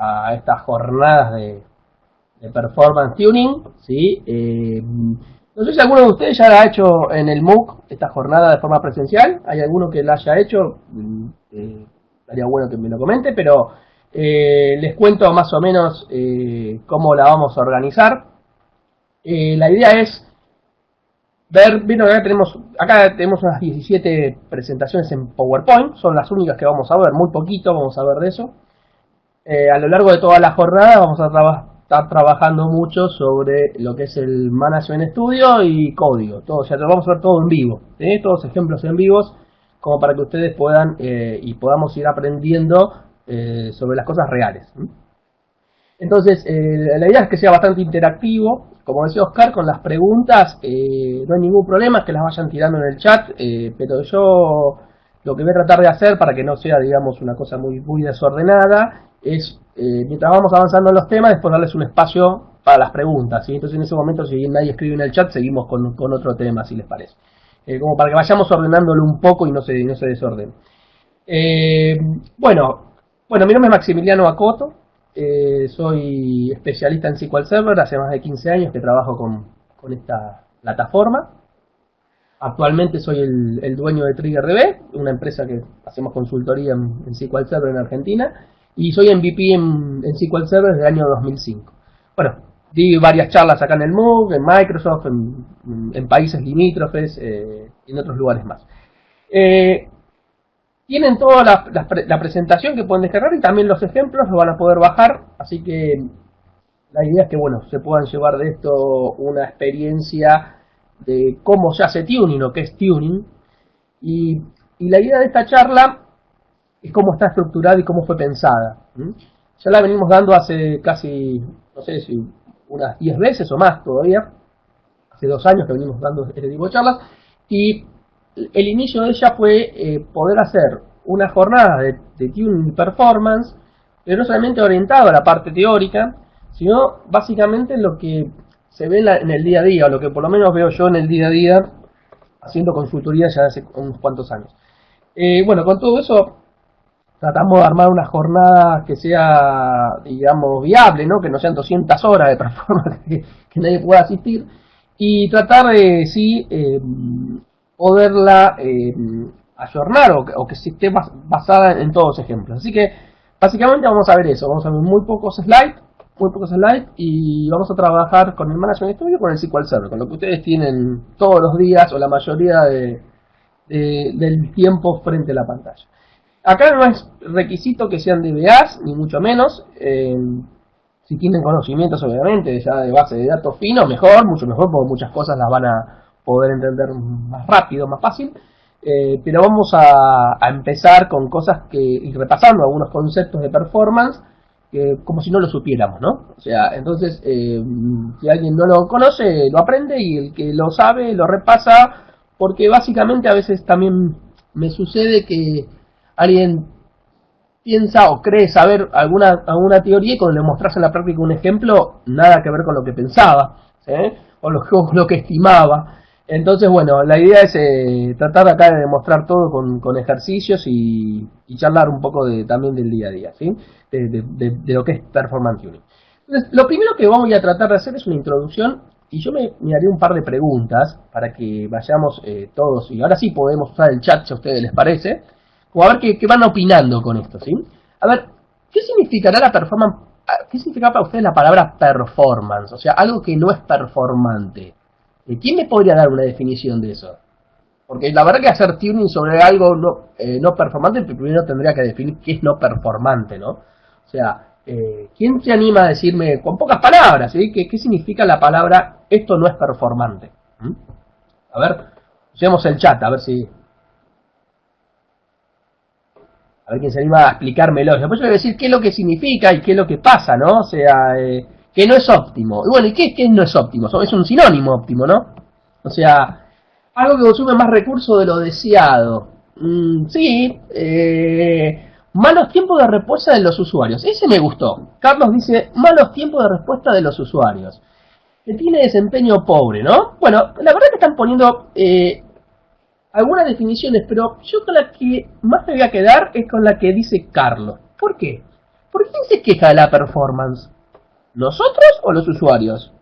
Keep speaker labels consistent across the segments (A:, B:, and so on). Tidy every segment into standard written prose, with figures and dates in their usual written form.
A: a estas jornadas de performance tuning, ¿sí? No sé si alguno de ustedes ya la ha hecho en el MOOC, esta jornada de forma presencial. ¿Hay alguno que la haya hecho? Estaría bueno que me lo comente, pero les cuento más o menos cómo la vamos a organizar. La idea es ver, vieron, acá tenemos unas 17 presentaciones en PowerPoint, son las únicas que vamos a ver, muy poquito vamos a ver de eso. A lo largo de toda la jornada vamos a estar trabajando mucho sobre lo que es el Management Studio y código, todo, o sea, vamos a ver todo en vivo, todos ejemplos en vivos, como para que ustedes puedan y podamos ir aprendiendo sobre las cosas reales. Entonces, la idea es que sea bastante interactivo. Como decía Oscar, con las preguntas no hay ningún problema, que las vayan tirando en el chat, pero yo lo que voy a tratar de hacer para que no sea, digamos, una cosa muy desordenada, es, mientras vamos avanzando en los temas, después darles un espacio para las preguntas, ¿sí? Entonces en ese momento, si nadie escribe en el chat, seguimos con otro tema, si les parece. Como para que vayamos ordenándolo un poco y no se desordene. Bueno, mi nombre es Maximiliano Acoto. Soy especialista en SQL Server, hace más de 15 años que trabajo con esta plataforma. Actualmente soy el dueño de TriggerDB, una empresa que hacemos consultoría en SQL Server en Argentina, y soy MVP en SQL Server desde el año 2005. Bueno, di varias charlas acá en el MOOC, en Microsoft, en países limítrofes y en otros lugares más. Tienen toda la presentación que pueden descargar y también los ejemplos los van a poder bajar, así que la idea es que bueno, se puedan llevar de esto una experiencia de cómo se hace tuning o qué es tuning, y la idea de esta charla es cómo está estructurada y cómo fue pensada. Ya la venimos dando hace casi, no sé si unas 10 veces o más todavía, hace 2 años que venimos dando este tipo de charlas, y el inicio de ella fue poder hacer una jornada de tuning performance, pero no solamente orientado a la parte teórica, sino básicamente lo que se ve en el día a día, o lo que por lo menos veo yo en el día a día, haciendo consultoría ya hace unos cuantos años. Bueno, con todo eso tratamos de armar una jornada que sea, digamos, viable, ¿no? Que no sean 200 horas de performance que nadie pueda asistir, y tratar de, sí, poderla ayornar o que esté basada en todos los ejemplos. Así que básicamente vamos a ver eso, vamos a ver muy pocos slides y vamos a trabajar con el Management Studio y con el SQL Server, con lo que ustedes tienen todos los días o la mayoría del tiempo frente a la pantalla. Acá no es requisito que sean DBAs, ni mucho menos. Si tienen conocimientos, obviamente, ya de base de datos fino, mucho mejor, porque muchas cosas las van a poder entender más rápido, más fácil. Pero vamos a empezar con cosas y repasando algunos conceptos de performance, como si no lo supiéramos, ¿no? O sea, entonces, si alguien no lo conoce, lo aprende, y el que lo sabe, lo repasa, porque básicamente a veces también me sucede que alguien piensa o cree saber alguna teoría y cuando le mostras en la práctica un ejemplo, nada que ver con lo que pensaba, ¿sí? O lo que estimaba. Entonces, bueno, la idea es tratar acá de demostrar todo con ejercicios y charlar un poco también del día a día, ¿sí? De lo que es performance tuning. Entonces, lo primero que vamos a tratar de hacer es una introducción, y yo me haré un par de preguntas para que vayamos todos, y ahora sí podemos usar el chat si a ustedes les parece, o a ver qué van opinando con esto, ¿sí? A ver, ¿qué significará la performance? ¿Qué significa para ustedes la palabra performance? O sea, algo que no es performante. ¿Quién me podría dar una definición de eso? Porque la verdad que hacer tuning sobre algo no performante, primero tendría que definir qué es no performante, ¿no? O sea, ¿quién se anima a decirme con pocas palabras, ¿sí? ¿Qué significa la palabra esto no es performante? A ver, usemos el chat, a ver quién se anima a explicármelo. Después yo voy a decir qué es lo que significa y qué es lo que pasa, ¿no? O sea, que no es óptimo. Y bueno, ¿y qué no es óptimo? Es un sinónimo óptimo, ¿no? O sea, algo que consume más recursos de lo deseado. Sí, malos tiempos de respuesta de los usuarios. Ese me gustó. Carlos dice, malos tiempos de respuesta de los usuarios. Que tiene desempeño pobre, ¿no? Bueno, la verdad que están poniendo algunas definiciones, pero yo con la que más me voy a quedar es con la que dice Carlos. ¿Por qué? ¿Por quién se queja de la performance? ¿Nosotros o los usuarios?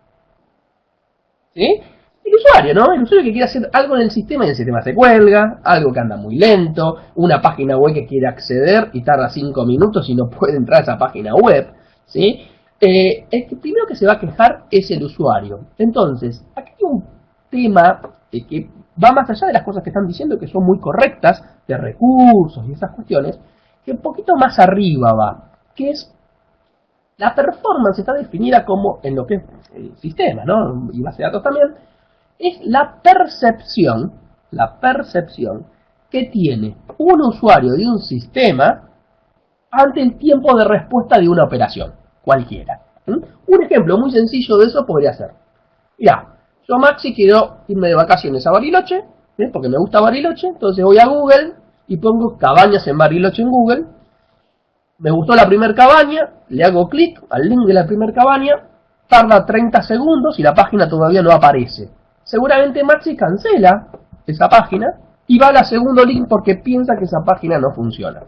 A: ¿Sí? El usuario, ¿no? El usuario que quiere hacer algo en el sistema y el sistema se cuelga, algo que anda muy lento, una página web que quiere acceder y tarda 5 minutos y no puede entrar a esa página web, ¿sí? El que primero que se va a quejar es el usuario. Entonces, aquí hay un tema que va más allá de las cosas que están diciendo, que son muy correctas, de recursos y esas cuestiones, que un poquito más arriba va, que es la performance está definida como, en lo que es el sistema, ¿no? Y base de datos también, es la percepción que tiene un usuario de un sistema ante el tiempo de respuesta de una operación, cualquiera. Un ejemplo muy sencillo de eso podría ser, ya, yo Maxi quiero irme de vacaciones a Bariloche, porque me gusta Bariloche, entonces voy a Google y pongo cabañas en Bariloche en Google. Me gustó la primera cabaña, le hago clic al link de la primera cabaña, tarda 30 segundos y la página todavía no aparece. Seguramente Maxi cancela esa página y va a la segundo link porque piensa que esa página no funciona.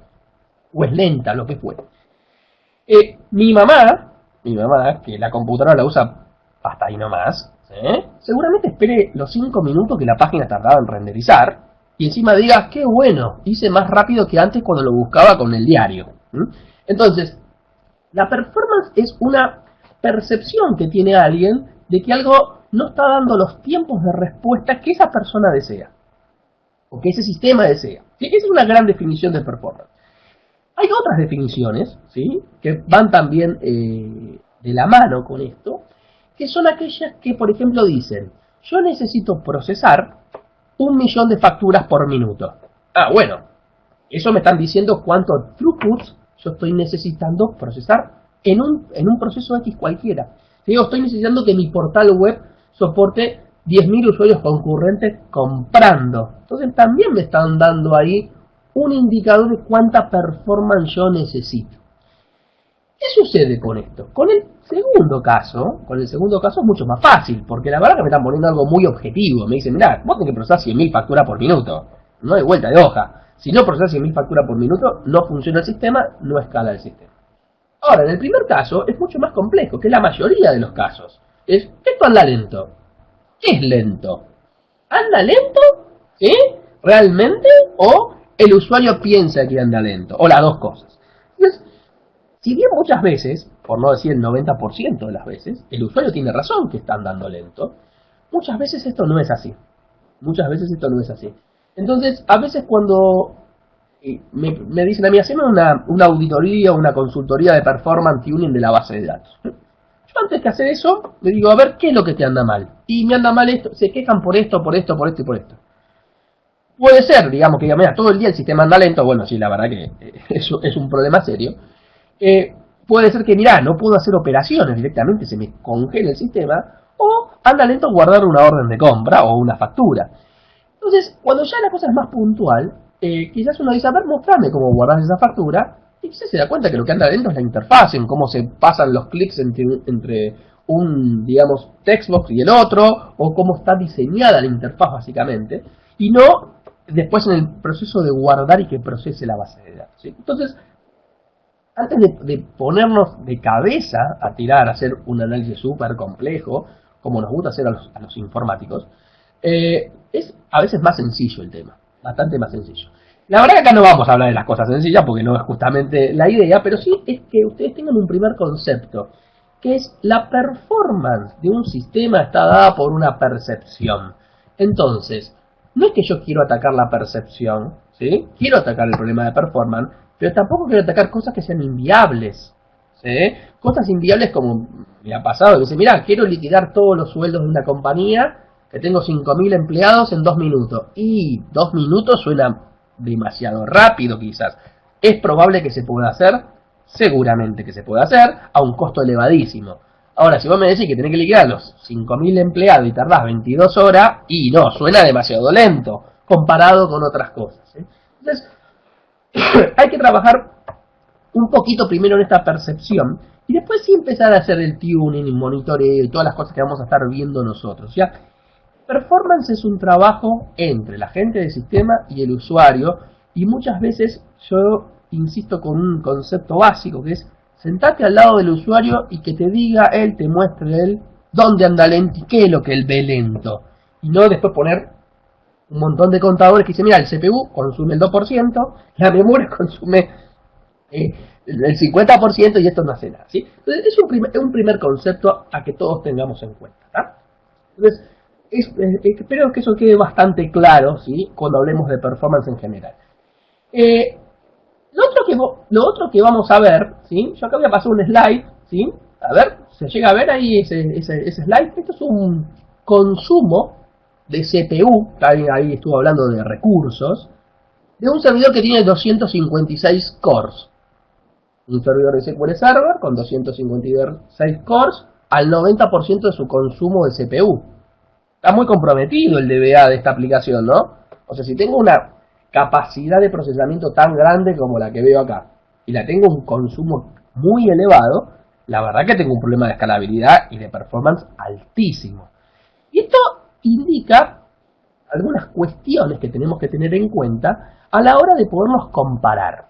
A: O es lenta, lo que fuera. Mi mamá, que la computadora la usa hasta ahí nomás, seguramente espere los 5 minutos que la página tardaba en renderizar y encima diga, qué bueno, hice más rápido que antes cuando lo buscaba con el diario. Entonces, la performance es una percepción que tiene alguien de que algo no está dando los tiempos de respuesta que esa persona desea, o que ese sistema desea. ¿Sí? Esa es una gran definición de performance. Hay otras definiciones, ¿sí?, que van también de la mano con esto, que son aquellas que, por ejemplo, dicen, yo necesito procesar 1.000.000 de facturas por minuto. Ah, bueno, eso me están diciendo cuánto throughput yo estoy necesitando procesar en un proceso X cualquiera. Te digo, estoy necesitando que mi portal web soporte 10.000 usuarios concurrentes comprando. Entonces también me están dando ahí un indicador de cuánta performance yo necesito. ¿Qué sucede con esto? Con el segundo caso es mucho más fácil, porque la verdad que me están poniendo algo muy objetivo. Me dicen, mirá, vos tenés que procesar 100.000 facturas por minuto. No hay vuelta de hoja. Si no procesas 100.000 facturas por minuto, no funciona el sistema, no escala el sistema. Ahora, en el primer caso es mucho más complejo, que la mayoría de los casos. Esto anda lento. ¿Qué es lento? ¿Anda lento? ¿Sí? ¿Realmente? ¿O el usuario piensa que anda lento? O las dos cosas. Entonces, si bien muchas veces, por no decir el 90% de las veces, el usuario tiene razón que está andando lento, muchas veces esto no es así. Entonces, a veces cuando me dicen a mí, haceme una auditoría, una consultoría de performance tuning de la base de datos. Yo antes que hacer eso, le digo, a ver, ¿qué es lo que te anda mal? Y me anda mal esto, se quejan por esto y por esto. Puede ser, digamos, que mira, todo el día el sistema anda lento, bueno, sí, la verdad que eso es un problema serio. Puede ser que, mirá, no puedo hacer operaciones directamente, se me congela el sistema, o anda lento guardar una orden de compra o una factura. Entonces, cuando ya la cosa es más puntual, quizás uno dice, a ver, mostrame cómo guardas esa factura, y quizás se da cuenta que lo que anda lento es la interfaz, en cómo se pasan los clics entre un, digamos, textbox y el otro, o cómo está diseñada la interfaz básicamente, y no después en el proceso de guardar y que procese la base de datos, ¿sí? Entonces, antes de ponernos de cabeza a tirar, a hacer un análisis súper complejo, como nos gusta hacer a los informáticos, es a veces más sencillo el tema, bastante más sencillo. La verdad que acá no vamos a hablar de las cosas sencillas porque no es justamente la idea, pero sí es que ustedes tengan un primer concepto, que es la performance de un sistema está dada por una percepción. Entonces, no es que yo quiero atacar la percepción, ¿sí? Quiero atacar el problema de performance, pero tampoco quiero atacar cosas que sean inviables, ¿sí? Cosas inviables como me ha pasado, que dice, mira, quiero liquidar todos los sueldos de una compañía, que tengo 5.000 empleados en 2 minutos. Y 2 minutos suena demasiado rápido quizás. ¿Es probable que se pueda hacer? Seguramente que se puede hacer, a un costo elevadísimo. Ahora, si vos me decís que tenés que liquidar los 5.000 empleados y tardás 22 horas, y no, suena demasiado lento, comparado con otras cosas, ¿sí? Entonces, hay que trabajar un poquito primero en esta percepción, y después sí empezar a hacer el tuning, el monitoreo y todas las cosas que vamos a estar viendo nosotros, ¿ya? Performance es un trabajo entre la gente del sistema y el usuario, y muchas veces yo insisto con un concepto básico que es sentate al lado del usuario y que te diga él, te muestre él dónde anda lento y qué es lo que él ve lento. Y no después poner un montón de contadores que dicen, mira, el CPU consume el 2%, la memoria consume el 50% y esto no hace nada, ¿sí? Entonces es un primer concepto a que todos tengamos en cuenta, ¿tá? Entonces, espero que eso quede bastante claro, ¿sí? Cuando hablemos de performance en general. Lo otro que vamos a ver, ¿sí? Yo acá voy a pasar un slide, ¿sí? A ver, ¿se llega a ver ahí ese slide? Esto es un consumo de CPU, ahí estuve hablando de recursos, de un servidor que tiene 256 cores. Un servidor de SQL Server con 256 cores al 90% de su consumo de CPU. Está muy comprometido el DBA de esta aplicación, ¿no? O sea, si tengo una capacidad de procesamiento tan grande como la que veo acá, y la tengo un consumo muy elevado, la verdad que tengo un problema de escalabilidad y de performance altísimo. Y esto indica algunas cuestiones que tenemos que tener en cuenta a la hora de podernos comparar.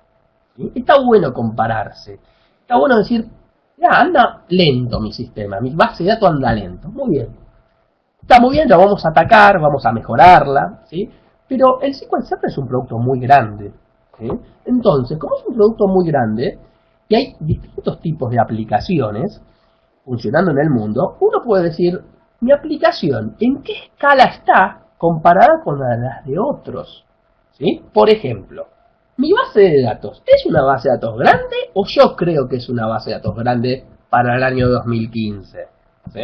A: ¿Sí? Está bueno compararse. Está bueno decir, ya anda lento mi sistema, mi base de datos anda lento. Muy bien. Está muy bien, la vamos a atacar, vamos a mejorarla, ¿sí? Pero el SQL Server es un producto muy grande, ¿sí? Entonces, como es un producto muy grande y hay distintos tipos de aplicaciones funcionando en el mundo, uno puede decir, mi aplicación, ¿en qué escala está comparada con las de otros? ¿Sí? Por ejemplo, mi base de datos, ¿es una base de datos grande o yo creo que es una base de datos grande para el año 2015? ¿Sí?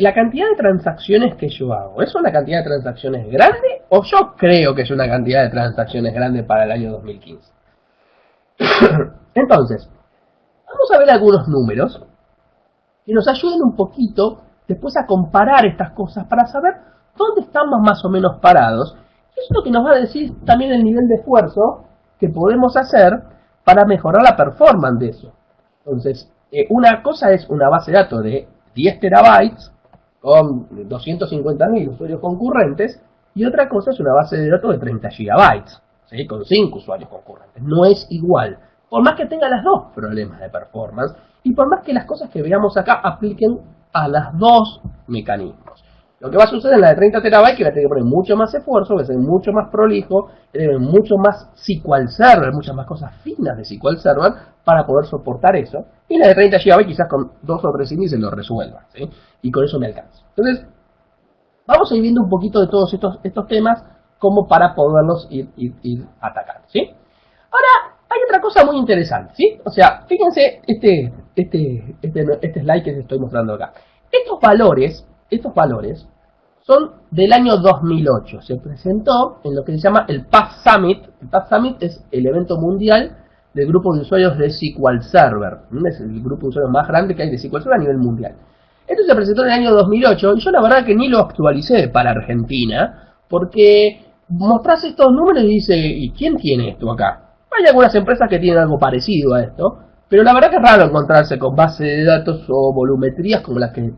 A: La cantidad de transacciones que yo hago, ¿es una cantidad de transacciones grande o yo creo que es una cantidad de transacciones grande para el año 2015? Entonces, vamos a ver algunos números que nos ayuden un poquito después a comparar estas cosas para saber dónde estamos más o menos parados. Y eso es lo que nos va a decir también el nivel de esfuerzo que podemos hacer para mejorar la performance de eso. Entonces, una cosa es una base de datos de 10 terabytes con 250.000 usuarios concurrentes y otra cosa es una base de datos de 30 gigabytes, ¿sí? Con 5 usuarios concurrentes. No es igual, por más que tenga los dos problemas de performance y por más que las cosas que veamos acá apliquen a los dos mecanismos. Lo que va a suceder en la de 30 terabytes que va a tener que poner mucho más esfuerzo, va a ser mucho más prolijo, va a tener mucho más SQL Server, muchas más cosas finas de SQL Server para poder soportar eso. Y la de 30 GB quizás con 2 o 3 índices lo resuelva, ¿sí? Y con eso me alcanza. Entonces, vamos a ir viendo un poquito de todos estos temas como para poderlos ir atacando, ¿sí? Ahora, hay otra cosa muy interesante, ¿sí? O sea, fíjense este slide que les estoy mostrando acá. Estos valores son del año 2008. Se presentó en lo que se llama el PAS Summit. El PAS Summit es el evento mundial del grupo de usuarios de SQL Server. Es el grupo de usuarios más grande que hay de SQL Server a nivel mundial. Esto se presentó en el año 2008 y yo la verdad que ni lo actualicé para Argentina porque mostrás estos números y dice, ¿y quién tiene esto acá? Hay algunas empresas que tienen algo parecido a esto, pero la verdad que es raro encontrarse con bases de datos o volumetrías como las que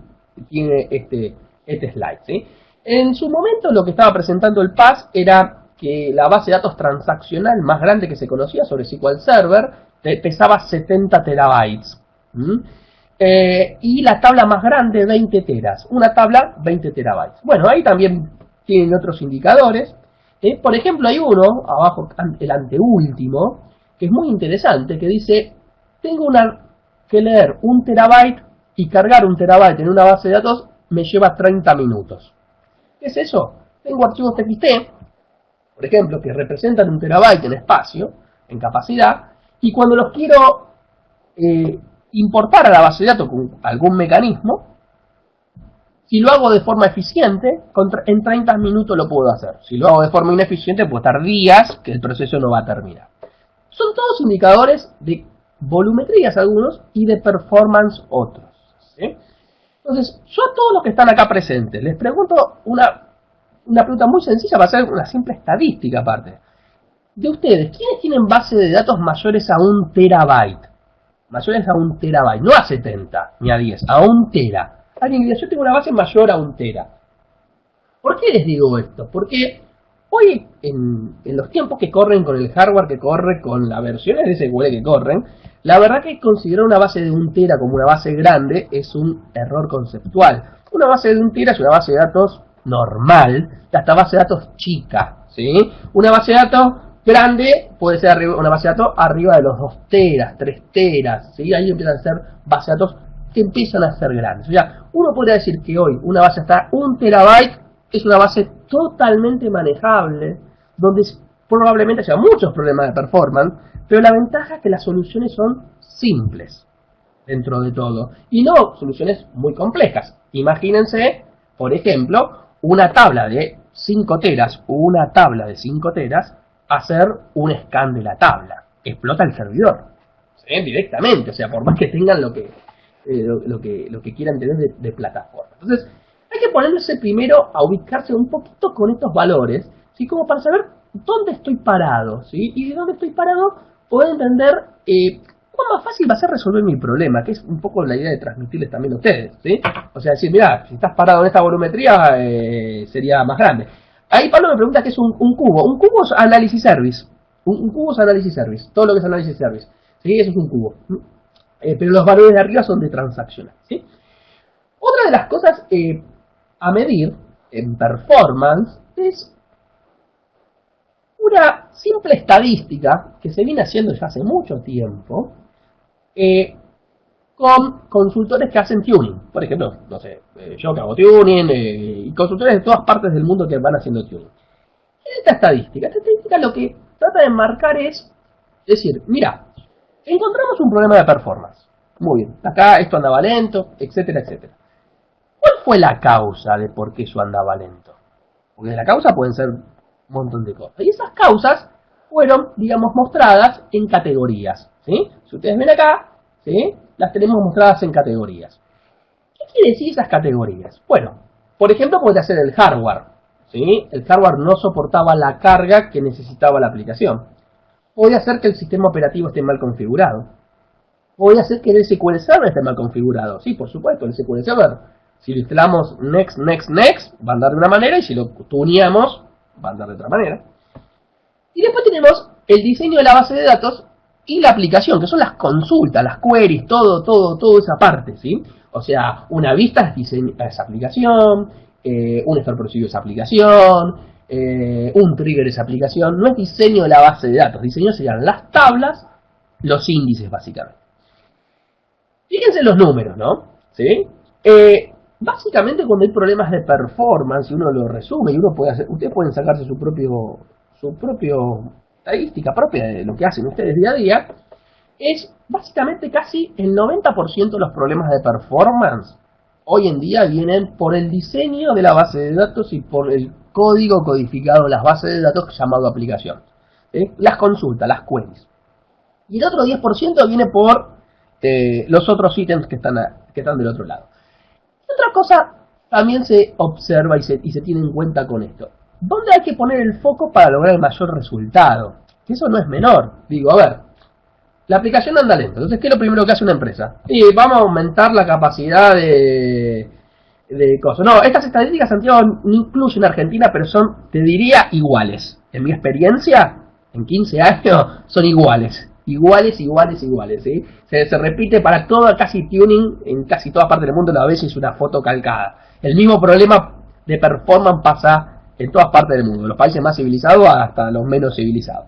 A: tiene este slide, ¿sí? En su momento lo que estaba presentando el PAS era que la base de datos transaccional más grande que se conocía sobre SQL Server pesaba 70 terabytes. Y la tabla más grande 20 teras. Una tabla 20 terabytes. Bueno, ahí también tienen otros indicadores. Por ejemplo, hay uno, abajo, el anteúltimo, que es muy interesante, que dice, tengo que leer 1 terabyte y cargar 1 terabyte en una base de datos me lleva 30 minutos. ¿Qué es eso? Tengo archivos TXT, por ejemplo, que representan 1 terabyte en espacio, en capacidad, y cuando los quiero importar a la base de datos con algún mecanismo, si lo hago de forma eficiente, en 30 minutos lo puedo hacer. Si lo hago de forma ineficiente, puedo estar días que el proceso no va a terminar. Son todos indicadores de volumetrías algunos y de performance otros, ¿sí? Entonces, yo a todos los que están acá presentes les pregunto una pregunta muy sencilla para hacer una simple estadística aparte. De ustedes, ¿quiénes tienen base de datos mayores a 1 terabyte? Mayores a 1 terabyte, no a 70 ni a 10, a 1 tera. Alguien dice, yo tengo una base mayor a 1 tera. ¿Por qué les digo esto? Porque Hoy, en los tiempos que corren con el hardware que corre, con las versiones de SQL que corren, la verdad que considerar una base de 1 tera como una base grande es un error conceptual. Una base de 1 tera es una base de datos normal, hasta base de datos chica, ¿sí? Una base de datos grande puede ser una base de datos arriba de los 2 teras, 3 teras, ¿sí? Ahí empiezan a ser bases de datos que empiezan a ser grandes. O sea, uno podría decir que hoy una base hasta 1 terabyte es una base totalmente manejable, donde probablemente haya muchos problemas de performance, pero la ventaja es que las soluciones son simples dentro de todo, y no soluciones muy complejas. Imagínense, por ejemplo, una tabla de 5 teras o una tabla de 5 teras, hacer un scan de la tabla. Explota el servidor, ¿sí? Directamente, o sea, por más que tengan lo que quieran tener de plataforma. Entonces, hay que ponerse primero a ubicarse un poquito con estos valores, ¿sí? Como para saber dónde estoy parado, ¿sí? Y de dónde estoy parado, poder entender cuán más fácil va a ser resolver mi problema, que es un poco la idea de transmitirles también a ustedes, ¿sí? O sea, decir, mira, si estás parado en esta volumetría, sería más grande. Ahí Pablo me pregunta qué es un cubo. Un cubo es análisis service. Un cubo es análisis service. Todo lo que es análisis service, ¿sí? Eso es un cubo. Pero los valores de arriba son de transaccional, ¿sí? Otra de las cosas a medir en performance es una simple estadística que se viene haciendo ya hace mucho tiempo con consultores que hacen tuning. Por ejemplo, no sé, yo que hago tuning y consultores de todas partes del mundo que van haciendo tuning. Esta estadística lo que trata de marcar es decir, mira, encontramos un problema de performance. Muy bien, acá esto andaba lento, etcétera, etcétera. ¿Cuál fue la causa de por qué eso andaba lento? Porque la causa pueden ser un montón de cosas. Y esas causas fueron, digamos, mostradas en categorías, ¿sí? Si ustedes ven acá, ¿sí? Las tenemos mostradas en categorías. ¿Qué quiere decir esas categorías? Bueno, por ejemplo, puede ser el hardware, ¿sí? El hardware no soportaba la carga que necesitaba la aplicación. Puede ser que el sistema operativo esté mal configurado. Puede ser que el SQL Server esté mal configurado. Sí, por supuesto, el SQL Server, si lo instalamos next, va a andar de una manera, y si lo tuneamos, va a andar de otra manera. Y después tenemos el diseño de la base de datos y la aplicación, que son las consultas, las queries, todo esa parte, ¿sí? O sea, una vista es esa aplicación, un store procedure es aplicación, un trigger es aplicación. No es diseño de la base de datos, diseño serían las tablas, los índices básicamente. Fíjense los números, ¿no? ¿Sí? Básicamente cuando hay problemas de performance, y uno lo resume, y uno puede hacer, ustedes pueden sacarse su propio estadística propia de lo que hacen ustedes día a día, es básicamente casi el 90% de los problemas de performance hoy en día vienen por el diseño de la base de datos y por el código codificado en las bases de datos llamado aplicación. Las consultas, las queries. Y el otro 10% viene por los otros ítems que están del otro lado. Otra cosa también se observa y se tiene en cuenta con esto. ¿Dónde hay que poner el foco para lograr el mayor resultado? Que eso no es menor. Digo, a ver, la aplicación anda lento. Entonces, ¿qué es lo primero que hace una empresa? Y vamos a aumentar la capacidad de cosas. No, estas estadísticas, Santiago, no incluyen Argentina, pero son, te diría, iguales. En mi experiencia, en 15 años, son iguales. Iguales, ¿sí? Se repite para todo, casi tuning, en casi todas partes del mundo, a veces es una foto calcada. El mismo problema de performance pasa en todas partes del mundo, los países más civilizados hasta los menos civilizados.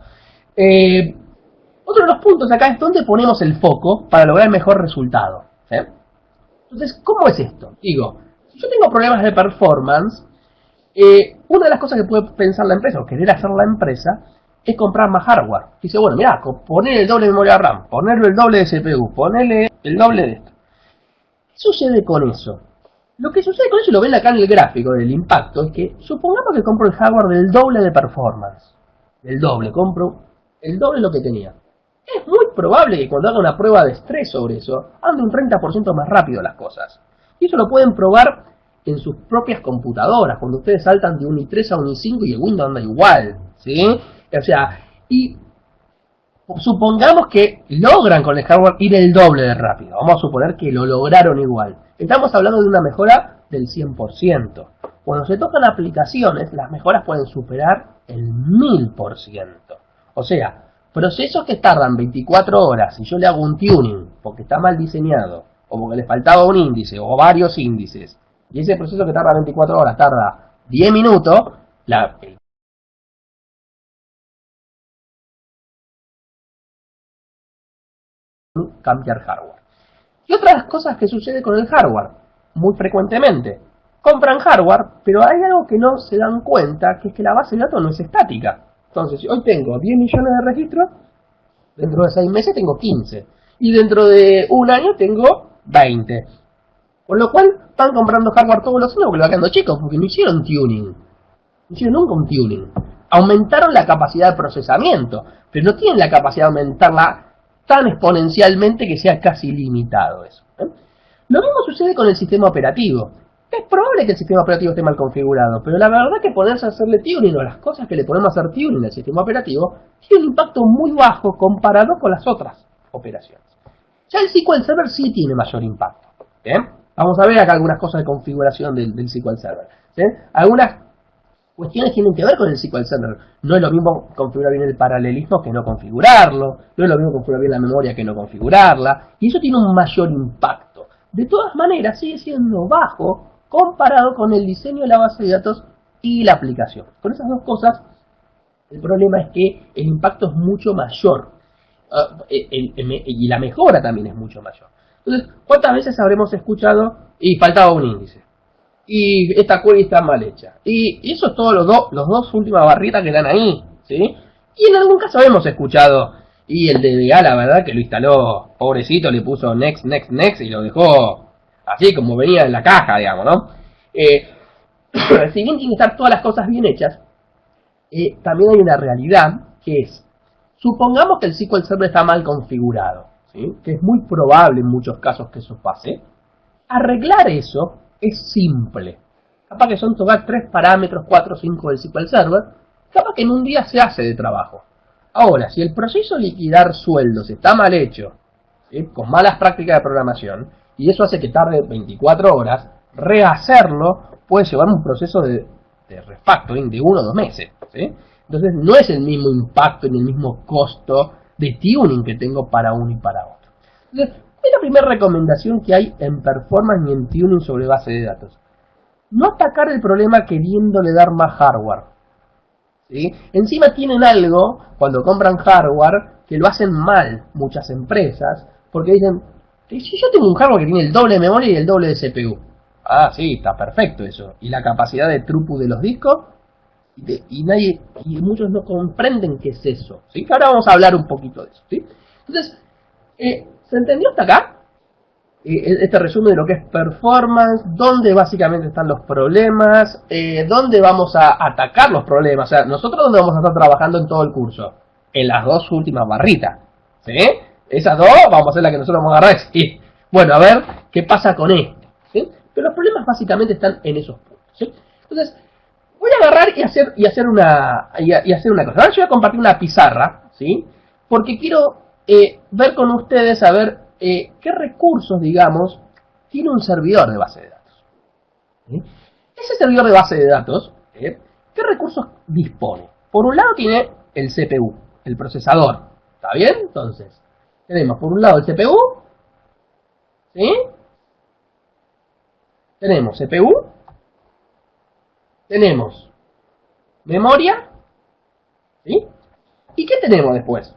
A: Otro de los puntos acá es dónde ponemos el foco para lograr el mejor resultado, ¿sí? Entonces, ¿cómo es esto? Digo, si yo tengo problemas de performance, una de las cosas que puede pensar la empresa, o querer hacer la empresa, es comprar más hardware. Dice, bueno, mirá, poner el doble de memoria RAM, ponerle el doble de CPU, ponerle el doble de esto. ¿Qué sucede con eso? Lo que sucede con eso, y lo ven acá en el gráfico del impacto, es que supongamos que compro el hardware del doble de performance. Del doble, compro el doble de lo que tenía. Es muy probable que cuando haga una prueba de estrés sobre eso, ande un 30% más rápido las cosas. Y eso lo pueden probar en sus propias computadoras, cuando ustedes saltan de un i3 a un i5 y el Windows anda igual, ¿sí? O sea, y supongamos que logran con el hardware ir el doble de rápido. Vamos a suponer que lo lograron igual. Estamos hablando de una mejora del 100%. Cuando se tocan aplicaciones, las mejoras pueden superar el 1000%. O sea, procesos que tardan 24 horas, si yo le hago un tuning porque está mal diseñado, o porque le faltaba un índice, o varios índices, y ese proceso que tarda 24 horas tarda 10 minutos, el cambiar hardware. Y otras cosas que sucede con el hardware, muy frecuentemente. Compran hardware, pero hay algo que no se dan cuenta, que es que la base de datos no es estática. Entonces, si hoy tengo 10 millones de registros, dentro de 6 meses tengo 15. Y dentro de un año tengo 20. Con lo cual, van comprando hardware todos los años porque lo van quedando chicos, porque no hicieron tuning. No hicieron nunca un tuning. Aumentaron la capacidad de procesamiento, pero no tienen la capacidad de aumentarla tan exponencialmente que sea casi limitado eso. Lo mismo sucede con el sistema operativo. Es probable que el sistema operativo esté mal configurado, pero la verdad que ponerse a hacerle tuning o las cosas que le podemos hacer tuning al sistema operativo tiene un impacto muy bajo comparado con las otras operaciones. Ya el SQL Server sí tiene mayor impacto. ¿Bien? Vamos a ver acá algunas cosas de configuración del SQL Server. ¿Sí? Algunas cuestiones tienen que ver con el SQL Server. No es lo mismo configurar bien el paralelismo que no configurarlo. No es lo mismo configurar bien la memoria que no configurarla. Y eso tiene un mayor impacto. De todas maneras, sigue siendo bajo comparado con el diseño de la base de datos y la aplicación. Con esas dos cosas, el problema es que el impacto es mucho mayor. Y la mejora también es mucho mayor. Entonces, ¿cuántas veces habremos escuchado y faltaba un índice? Y esta query está mal hecha. Y eso es todo los dos últimas barritas que están ahí, ¿sí? Y en algún caso hemos escuchado, y el DBA la verdad que lo instaló, pobrecito, le puso next, next, next y lo dejó así como venía en la caja, digamos, ¿no? Si bien tienen que estar todas las cosas bien hechas, también hay una realidad que es, supongamos que el SQL Server está mal configurado, ¿sí? Que es muy probable en muchos casos que eso pase. Arreglar eso es simple. Capaz que son tocar 3 parámetros, 4 o 5 del SQL Server, capaz que en un día se hace de trabajo. Ahora, si el proceso de liquidar sueldos está mal hecho, ¿sí? Con malas prácticas de programación, y eso hace que tarde 24 horas, rehacerlo puede llevar un proceso de refactoring de 1 o 2 meses, ¿sí? Entonces no es el mismo impacto ni el mismo costo de tuning que tengo para uno y para otro. Entonces, es la primera recomendación que hay en performance y en tuning sobre base de datos. No atacar el problema queriéndole dar más hardware, ¿sí? Encima tienen algo, cuando compran hardware, que lo hacen mal muchas empresas, porque dicen, si yo tengo un hardware que tiene el doble de memoria y el doble de CPU, ah, sí, está perfecto eso, y la capacidad de throughput de los discos, y muchos no comprenden qué es eso, ¿sí? Ahora vamos a hablar un poquito de eso, ¿sí? Entonces, ¿se entendió hasta acá? Este resumen de lo que es performance, dónde básicamente están los problemas, dónde vamos a atacar los problemas. O sea, nosotros dónde vamos a estar trabajando en todo el curso, en las dos últimas barritas, ¿sí? Esas dos vamos a ser las que nosotros vamos a agarrar y decir, bueno, a ver qué pasa con esto, ¿sí? Pero los problemas básicamente están en esos puntos, ¿sí? Entonces, voy a agarrar y hacer una cosa. Ahora yo voy a compartir una pizarra, ¿sí? Porque quiero ver con ustedes, a ver qué recursos, digamos, tiene un servidor de base de datos. ¿Sí? Ese servidor de base de datos, ¿qué recursos dispone? Por un lado tiene el CPU, el procesador. ¿Está bien? Entonces, tenemos por un lado el CPU, ¿sí? Tenemos CPU, tenemos memoria, ¿sí? ¿Y qué tenemos después?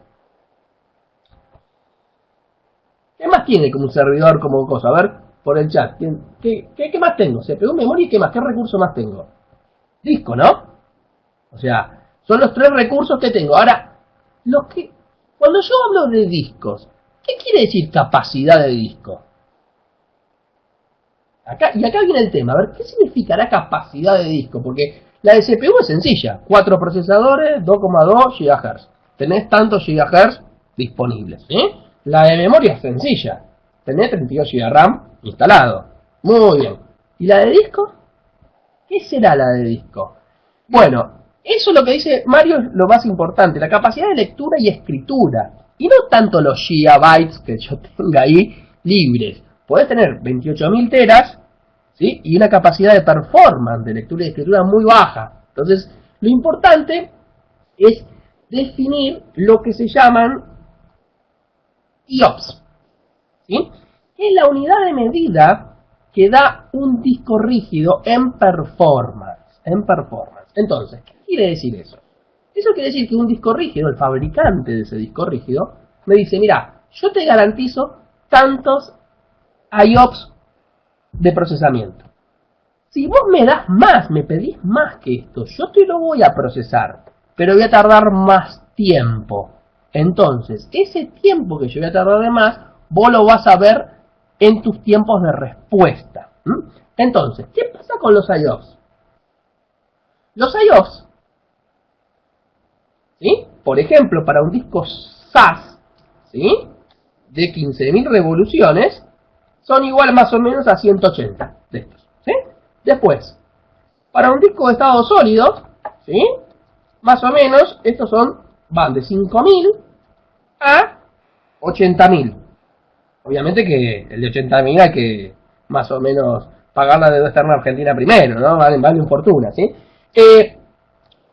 A: ¿Qué más tiene como un servidor, como cosa? A ver, por el chat. ¿Qué más tengo? CPU, memoria y qué más. ¿Qué recurso más tengo? Disco, ¿no? O sea, son los 3 recursos que tengo. Ahora, cuando yo hablo de discos, ¿qué quiere decir capacidad de disco? Acá viene el tema. A ver, ¿qué significará capacidad de disco? Porque la de CPU es sencilla. 4 procesadores, 2,2 GHz. Tenés tantos GHz disponibles, ¿sí? La de memoria es sencilla. Tenés 32 GB de RAM instalado. Muy bien. ¿Y la de disco? ¿Qué será la de disco? Bueno, eso es lo que dice Mario, es lo más importante. La capacidad de lectura y escritura. Y no tanto los gigabytes que yo tenga ahí libres. Podés tener 28.000 teras, ¿sí? Y una capacidad de performance de lectura y escritura muy baja. Entonces, lo importante es definir lo que se llaman IOPS, ¿sí? Es la unidad de medida que da un disco rígido en performance. Entonces, ¿qué quiere decir eso? Eso quiere decir que un disco rígido, el fabricante de ese disco rígido, me dice, mira, yo te garantizo tantos IOPS de procesamiento. Si vos me das más, me pedís más que esto, yo te lo voy a procesar, pero voy a tardar más tiempo. Entonces, ese tiempo que yo voy a tardar de más, vos lo vas a ver en tus tiempos de respuesta. Entonces, ¿qué pasa con los IOPS? Los IOPS, ¿sí? Por ejemplo, para un disco SAS, ¿sí?, de 15.000 revoluciones, son igual más o menos a 180 de estos, ¿sí? Después, para un disco de estado sólido, ¿sí?, más o menos, estos van de 5.000 a 80.000. Obviamente que el de 80.000 hay que más o menos pagar la deuda externa argentina primero, ¿no? Valen fortuna, ¿sí?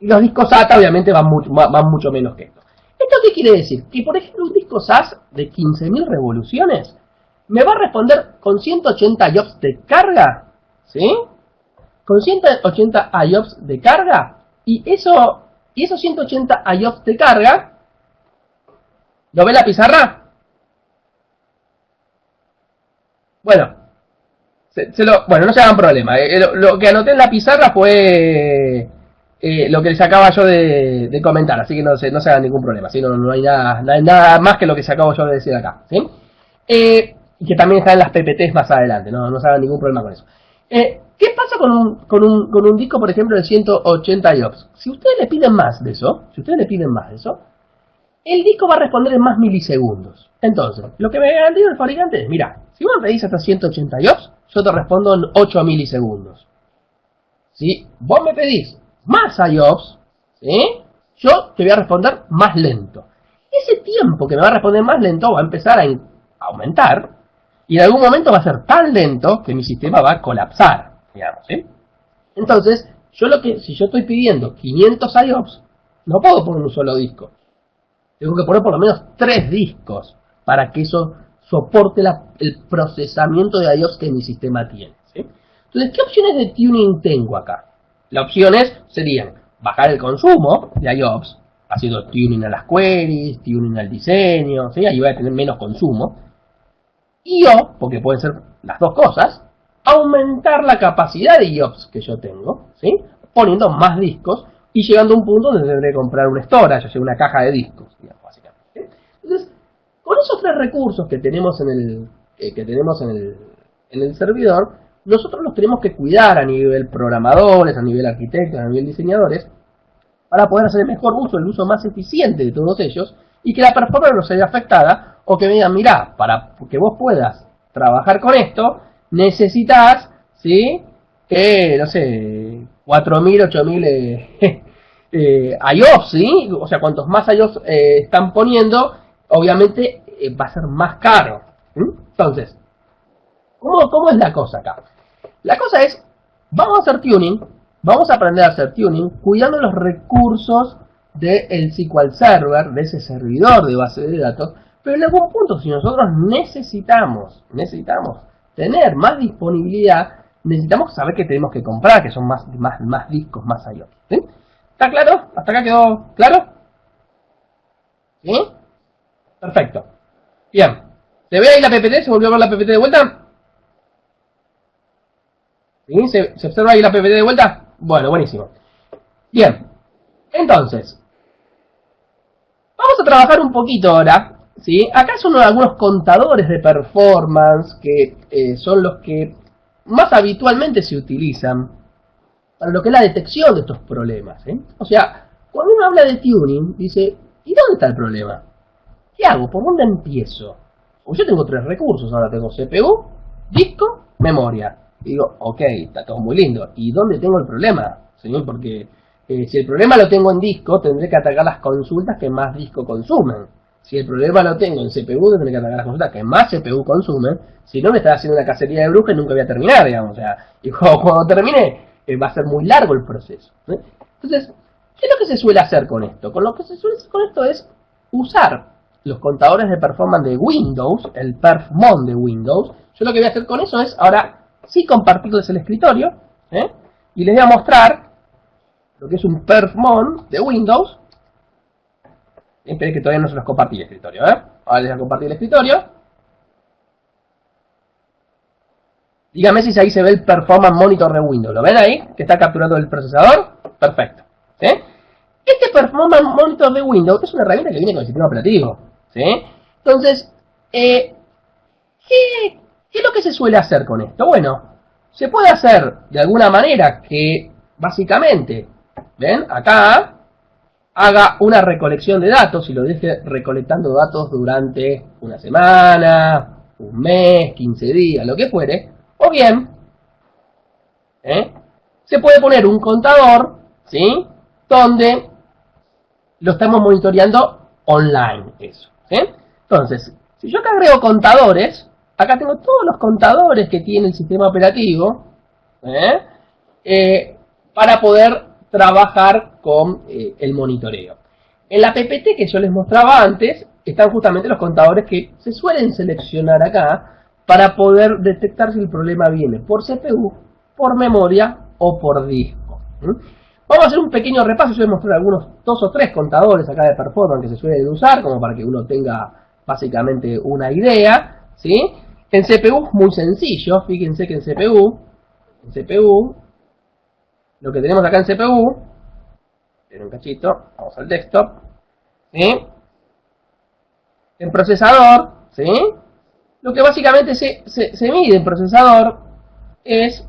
A: Los discos SATA obviamente van mucho menos que esto. ¿Esto qué quiere decir? Que por ejemplo un disco SAS de 15.000 revoluciones me va a responder con 180 IOPS de carga, ¿sí? Con 180 IOPS de carga, y esos 180 IOPS de carga, ¿lo ve la pizarra? Bueno, bueno, no se hagan problema. Lo que anoté en la pizarra fue lo que les acaba yo de comentar, así que no se hagan ningún problema, ¿sí? No hay nada más que lo que se acabo yo de decir acá, ¿sí? Y que también está en las PPTs más adelante, no se hagan ningún problema con eso. ¿Qué pasa con un disco, por ejemplo, de 180 IOPS? Si ustedes le piden más de eso, el disco va a responder en más milisegundos. Entonces, lo que me garantiza el fabricante es, mira, si vos me pedís hasta 180 IOPS, yo te respondo en 8 milisegundos. Si vos me pedís más IOPS, ¿sí?, yo te voy a responder más lento. Ese tiempo que me va a responder más lento va a empezar a aumentar, y en algún momento va a ser tan lento que mi sistema va a colapsar, digamos, ¿sí? Entonces, si yo estoy pidiendo 500 IOPS, no puedo poner un solo disco. Tengo que poner por lo menos 3 discos para que eso soporte el procesamiento de IOPS que mi sistema tiene, ¿sí? Entonces, ¿qué opciones de tuning tengo acá? Las opciones serían bajar el consumo de IOPS, haciendo tuning a las queries, tuning al diseño, ¿sí? Ahí voy a tener menos consumo. Porque pueden ser las dos cosas, aumentar la capacidad de IOPS que yo tengo, ¿sí?, poniendo más discos y llegando a un punto donde tendré que comprar un storage, o sea, una caja de discos, digamos, básicamente, ¿sí? Entonces, con esos 3 recursos que tenemos en el servidor, nosotros los tenemos que cuidar a nivel programadores, a nivel arquitectos, a nivel diseñadores, para poder hacer el mejor uso, el uso más eficiente de todos ellos, y que la performance no se vea afectada, o que me digan, mirá, para que vos puedas trabajar con esto, necesitas, ¿sí?, no sé, 4.000, 8.000 IOPS, ¿sí? O sea, cuantos más IOPS están poniendo, obviamente va a ser más caro. Entonces, ¿cómo es la cosa acá? La cosa es, vamos a hacer tuning, vamos a aprender a hacer tuning, cuidando los recursos del SQL Server, de ese servidor de base de datos, pero en algún punto, si nosotros necesitamos tener más disponibilidad, necesitamos saber que tenemos que comprar, que son más discos, más IOPS, ¿sí? ¿Está claro? ¿Hasta acá quedó claro? ¿Sí? Perfecto. Bien. ¿Se ve ahí la PPT? ¿Se volvió a ver la PPT de vuelta? ¿Sí? ¿Se observa ahí la PPT de vuelta? Bueno, buenísimo. Bien. Entonces, vamos a trabajar un poquito ahora, ¿sí? Acá son algunos contadores de performance que son los que más habitualmente se utilizan para lo que es la detección de estos problemas, ¿sí? O sea, cuando uno habla de tuning, dice, ¿y dónde está el problema? ¿Qué hago? ¿Por dónde empiezo? Pues yo tengo 3 recursos, ahora tengo CPU, disco, memoria. Y digo, ok, está todo muy lindo. ¿Y dónde tengo el problema? ¿Sí? Porque si el problema lo tengo en disco, tendré que atacar las consultas que más disco consumen. Si el problema lo tengo en CPU, tendré que atacar las consultas que más CPU consumen. Si no, me está haciendo una cacería de brujas y nunca voy a terminar, digamos. O sea, y cuando termine, va a ser muy largo el proceso, ¿sí? Entonces, ¿qué ¿Qué es lo que se suele hacer con esto? Con lo que se suele hacer con esto es usar los contadores de performance de Windows, el perfmon de Windows. Yo lo que voy a hacer con eso es, ahora sí compartirles el escritorio, y les voy a mostrar lo que es un perfmon de Windows. Esperen que todavía no se los compartí el escritorio, Ahora les voy a compartir el escritorio. Dígame si ahí se ve el Performance Monitor de Windows. ¿Lo ven ahí? Que está capturando el procesador. Perfecto. ¿Sí? Este Performance Monitor de Windows es una herramienta que viene con el sistema operativo. ¿Sí? Entonces, ¿qué es lo que se suele hacer con esto? Bueno, se puede hacer de alguna manera que, básicamente, ¿ven? Acá haga una recolección de datos y lo deje recolectando datos durante una semana, un mes, 15 días, lo que fuere. O bien, se puede poner un contador, ¿sí? Donde lo estamos monitoreando online, eso, ¿sí? Entonces, si yo acá agrego contadores, acá tengo todos los contadores que tiene el sistema operativo, para poder trabajar con el monitoreo. En la PPT que yo les mostraba antes, están justamente los contadores que se suelen seleccionar acá, para poder detectar si el problema viene por CPU, por memoria o por disco. Vamos a hacer un pequeño repaso. Yo voy a mostrar algunos 2 o 3 contadores acá de performance que se suelen usar, como para que uno tenga básicamente una idea, ¿sí? En CPU es muy sencillo. Fíjense que en CPU, lo que tenemos acá en CPU, esperen un cachito, vamos al desktop, ¿sí? En procesador, ¿sí? Lo que básicamente se mide en procesador es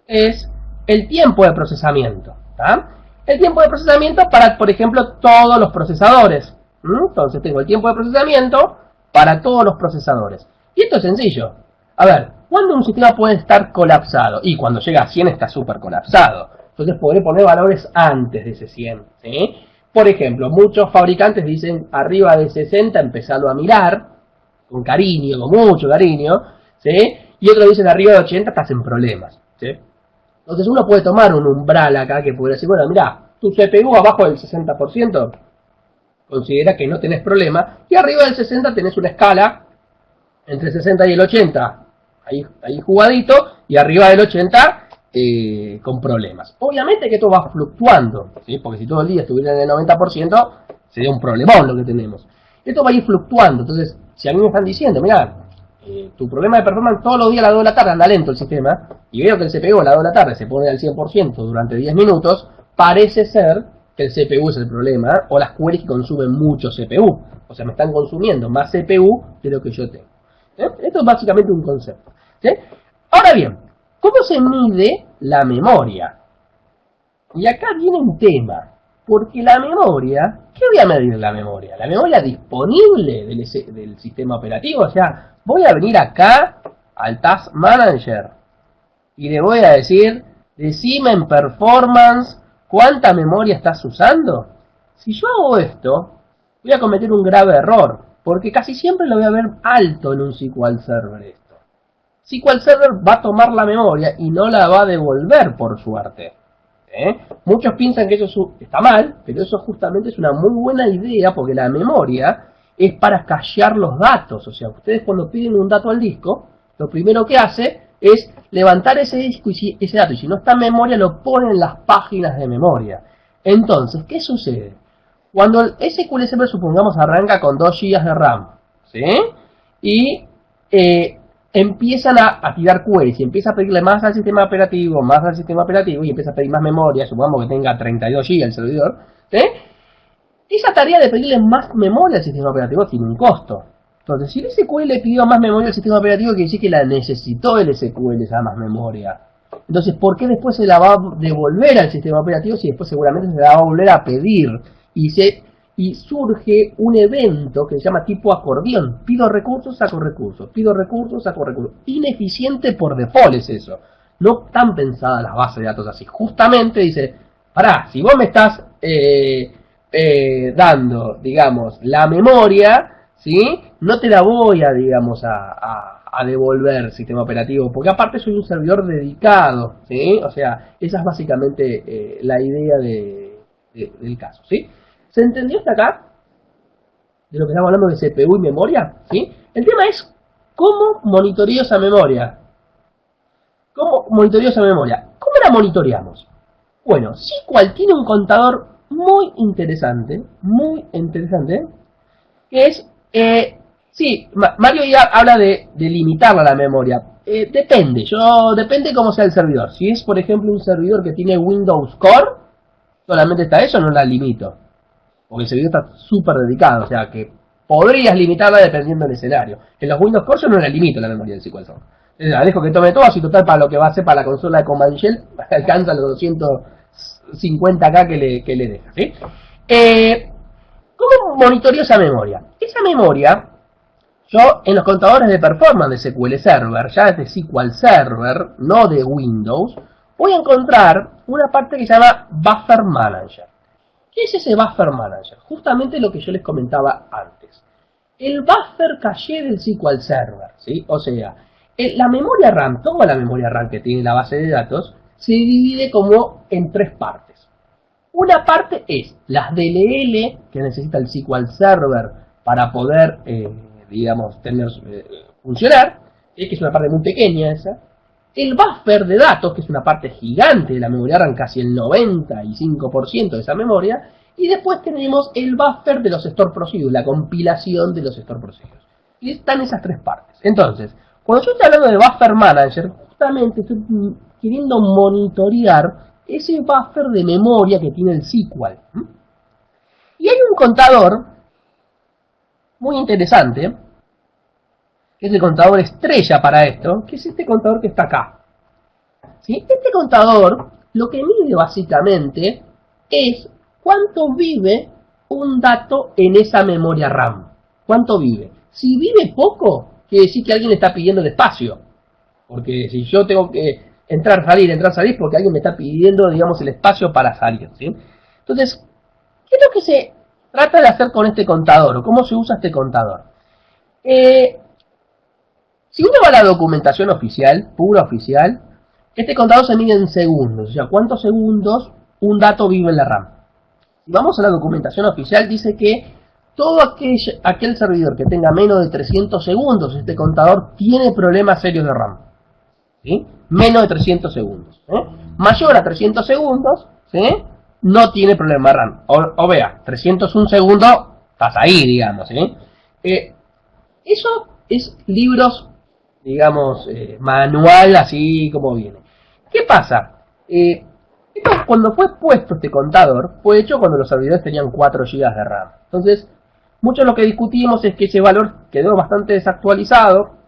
A: el tiempo de procesamiento. ¿Tá? El tiempo de procesamiento para, por ejemplo, todos los procesadores. Entonces tengo el tiempo de procesamiento para todos los procesadores. Y esto es sencillo. A ver, ¿cuándo un sistema puede estar colapsado? Y cuando llega a 100 está súper colapsado. Entonces podré poner valores antes de ese 100. ¿Sí? Por ejemplo, muchos fabricantes dicen arriba de 60 empezarlo a mirar, con cariño, con mucho cariño, ¿sí? Y otros dicen arriba de 80 estás en problemas, ¿sí? Entonces uno puede tomar un umbral acá que puede decir, bueno, mira, tu CPU abajo del 60%, considera que no tenés problema, y arriba del 60 tenés una escala entre el 60 y el 80, ahí jugadito, y arriba del 80 con problemas. Obviamente que esto va fluctuando, ¿sí? Porque si todo el día estuviera en el 90%, sería un problemón lo que tenemos. Esto va a ir fluctuando, entonces, si a mí me están diciendo, mira, tu problema de performance todos los días a las 2 de la tarde anda lento el sistema, y veo que el CPU a las 2 de la tarde se pone al 100% durante 10 minutos, parece ser que el CPU es el problema, o las queries que consumen mucho CPU, o sea, me están consumiendo más CPU de lo que yo tengo. Esto es básicamente un concepto. ¿Sí? Ahora bien, ¿cómo se mide la memoria? Y acá viene un tema. Porque la memoria, ¿qué voy a medir la memoria? La memoria disponible del sistema operativo. O sea, voy a venir acá al Task Manager y le voy a decir, decime en performance cuánta memoria estás usando. Si yo hago esto, voy a cometer un grave error, porque casi siempre lo voy a ver alto en un SQL Server esto. SQL Server va a tomar la memoria y no la va a devolver por suerte. Muchos piensan que eso está mal, pero eso justamente es una muy buena idea, porque la memoria es para cachear los datos. O sea, ustedes cuando piden un dato al disco, lo primero que hace es levantar ese disco y ese dato, y si no está en memoria lo ponen en las páginas de memoria. Entonces, ¿qué sucede? Cuando el SQL Server, supongamos, arranca con 2 GB de RAM, ¿sí? Y empiezan a tirar queries y empieza a pedirle más al sistema operativo, y empieza a pedir más memoria, supongamos que tenga 32 GB el servidor, ¿sí? Esa tarea de pedirle más memoria al sistema operativo tiene un costo. Entonces, si el SQL le pidió más memoria al sistema operativo, quiere decir que la necesitó el SQL esa más memoria. Entonces, ¿por qué después se la va a devolver al sistema operativo si después seguramente se la va a volver a pedir? Y surge un evento que se llama tipo acordeón. Pido recursos, saco recursos. Pido recursos, saco recursos. Ineficiente por default es eso. No están pensadas las bases de datos así. Justamente dice, pará, si vos me estás dando, digamos, la memoria, ¿sí? No te la voy a, digamos, a devolver sistema operativo, porque aparte soy un servidor dedicado, ¿sí? O sea, esa es básicamente la idea del caso, ¿sí? ¿Se entendió hasta acá? De lo que estamos hablando de CPU y memoria, ¿sí? El tema es cómo monitoreo esa memoria. ¿Cómo monitoreo esa memoria? ¿Cómo la monitoreamos? Bueno, SQL tiene un contador muy interesante, que es, sí, Mario ya habla de limitarla la memoria. Depende cómo sea el servidor. Si es, por ejemplo, un servidor que tiene Windows Core, solamente está eso, no la limito. Porque el servidor está súper dedicado, o sea que podrías limitarla dependiendo del escenario. En los Windows Core yo no la limito la memoria del SQL Server. La dejo que tome todo, así total para lo que va a hacer para la consola de Command Shell, alcanza los 250K que le deja, ¿sí? ¿Cómo monitoreo esa memoria? Esa memoria, yo en los contadores de performance de SQL Server, ya es de SQL Server, no de Windows, voy a encontrar una parte que se llama Buffer Manager. ¿Qué es ese Buffer Manager? Justamente lo que yo les comentaba antes. El buffer caché del SQL Server, ¿sí? O sea, la memoria RAM, toda la memoria RAM que tiene la base de datos, se divide como en tres partes. Una parte es las DLL que necesita el SQL Server para poder, digamos, funcionar, que es una parte muy pequeña esa. El buffer de datos, que es una parte gigante de la memoria RAM, casi el 95% de esa memoria. Y después tenemos el buffer de los store procedures, la compilación de los store procedures. Y están esas tres partes. Entonces, cuando yo estoy hablando de Buffer Manager, justamente estoy queriendo monitorear ese buffer de memoria que tiene el SQL. Y hay un contador muy interesante, que es el contador estrella para esto, que es este contador que está acá. ¿Sí? Este contador lo que mide básicamente es cuánto vive un dato en esa memoria RAM. ¿Cuánto vive? Si vive poco, quiere decir que alguien le está pidiendo el espacio. Porque si yo tengo que entrar, salir, porque alguien me está pidiendo, digamos, el espacio para salir, ¿sí? Entonces, ¿qué es lo que se trata de hacer con este contador? ¿O cómo se usa este contador? Si uno va a la documentación oficial, pura oficial, este contador se mide en segundos. O sea, ¿cuántos segundos un dato vive en la RAM? Si vamos a la documentación oficial, dice que todo aquel servidor que tenga menos de 300 segundos, este contador tiene problemas serios de RAM. ¿Sí? Menos de 300 segundos. Mayor a 300 segundos, ¿sí? No tiene problema de RAM. O vea, 301 segundos, estás ahí, digamos. ¿Sí? Eso es libros, digamos, manual, así como viene. ¿Qué pasa? Cuando fue puesto este contador, fue hecho cuando los servidores tenían 4 GB de RAM. Entonces, mucho de lo que discutimos es que ese valor quedó bastante desactualizado.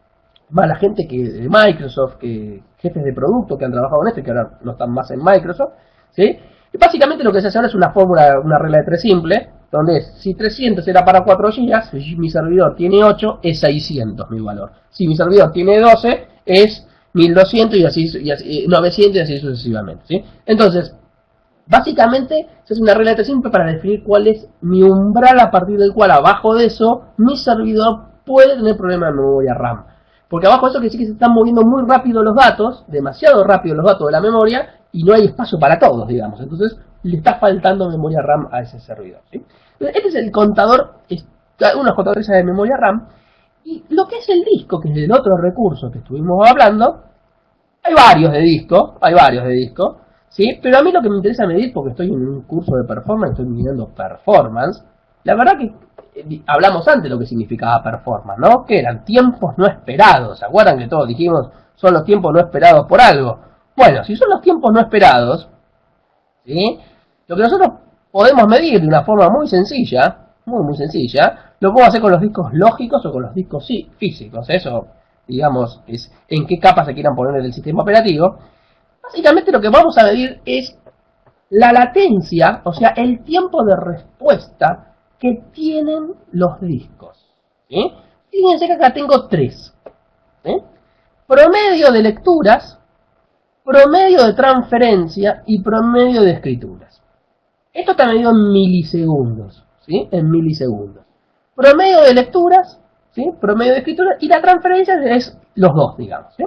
A: Más la gente que de Microsoft, que jefes de producto que han trabajado en esto y que ahora no están más en Microsoft, ¿sí? Y básicamente lo que se hace ahora es una fórmula, una regla de 3 simple, donde es, si 300 era para 4 GB, si mi servidor tiene 8, es 600 mi valor. Si mi servidor tiene 12, es 1200 y así 900 y así sucesivamente, ¿sí? Entonces, básicamente se hace una regla de 3 simple para definir cuál es mi umbral a partir del cual abajo de eso mi servidor puede tener problemas de memoria RAM. Porque abajo de eso quiere decir que se están moviendo muy rápido los datos, demasiado rápido los datos de la memoria, y no hay espacio para todos, digamos. Entonces le está faltando memoria RAM a ese servidor, ¿sí? Entonces, este es el contador, unos contadores de memoria RAM. Y lo que es el disco, que es el otro recurso que estuvimos hablando, hay varios de disco, ¿sí? Pero a mí lo que me interesa medir, porque estoy en un curso de performance, estoy midiendo performance, la verdad que hablamos antes de lo que significaba performance, ¿no? Que eran tiempos no esperados. ¿Se acuerdan que todos dijimos son los tiempos no esperados por algo? Bueno, si son los tiempos no esperados, ¿sí? Lo que nosotros podemos medir de una forma muy sencilla, muy sencilla, lo podemos hacer con los discos lógicos o con los discos físicos. Eso, digamos, es en qué capa se quieran poner del sistema operativo. Básicamente lo que vamos a medir es la latencia, o sea, el tiempo de respuesta que tienen los discos. ¿Sí? Fíjense que acá tengo 3. ¿Sí? Promedio de lecturas, promedio de transferencia y promedio de escrituras. Esto está medido en milisegundos. ¿Sí? En milisegundos. Promedio de lecturas, ¿sí? Promedio de escrituras, y la transferencia es los dos, digamos. ¿Sí?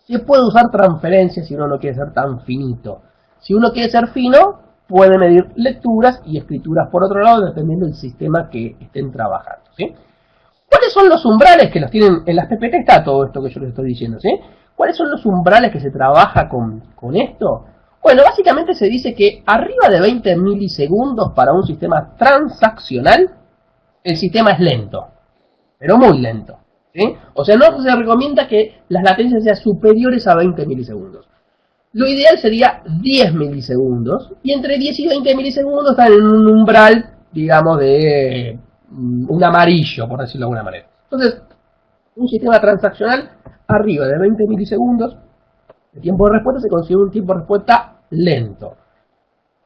A: Se puede usar transferencia si uno no quiere ser tan finito. Si uno quiere ser fino, puede medir lecturas y escrituras por otro lado, dependiendo del sistema que estén trabajando, ¿sí? ¿Cuáles son los umbrales que los tienen en las PPT? Está todo esto que yo les estoy diciendo, ¿sí? ¿Cuáles son los umbrales que se trabaja con esto? Bueno, básicamente se dice que arriba de 20 milisegundos para un sistema transaccional, el sistema es lento, pero muy lento, ¿sí? O sea, no se recomienda que las latencias sean superiores a 20 milisegundos. Lo ideal sería 10 milisegundos, y entre 10 y 20 milisegundos están en un umbral, digamos, de un amarillo, por decirlo de alguna manera. Entonces, un sistema transaccional arriba de 20 milisegundos, el tiempo de respuesta se considera un tiempo de respuesta lento.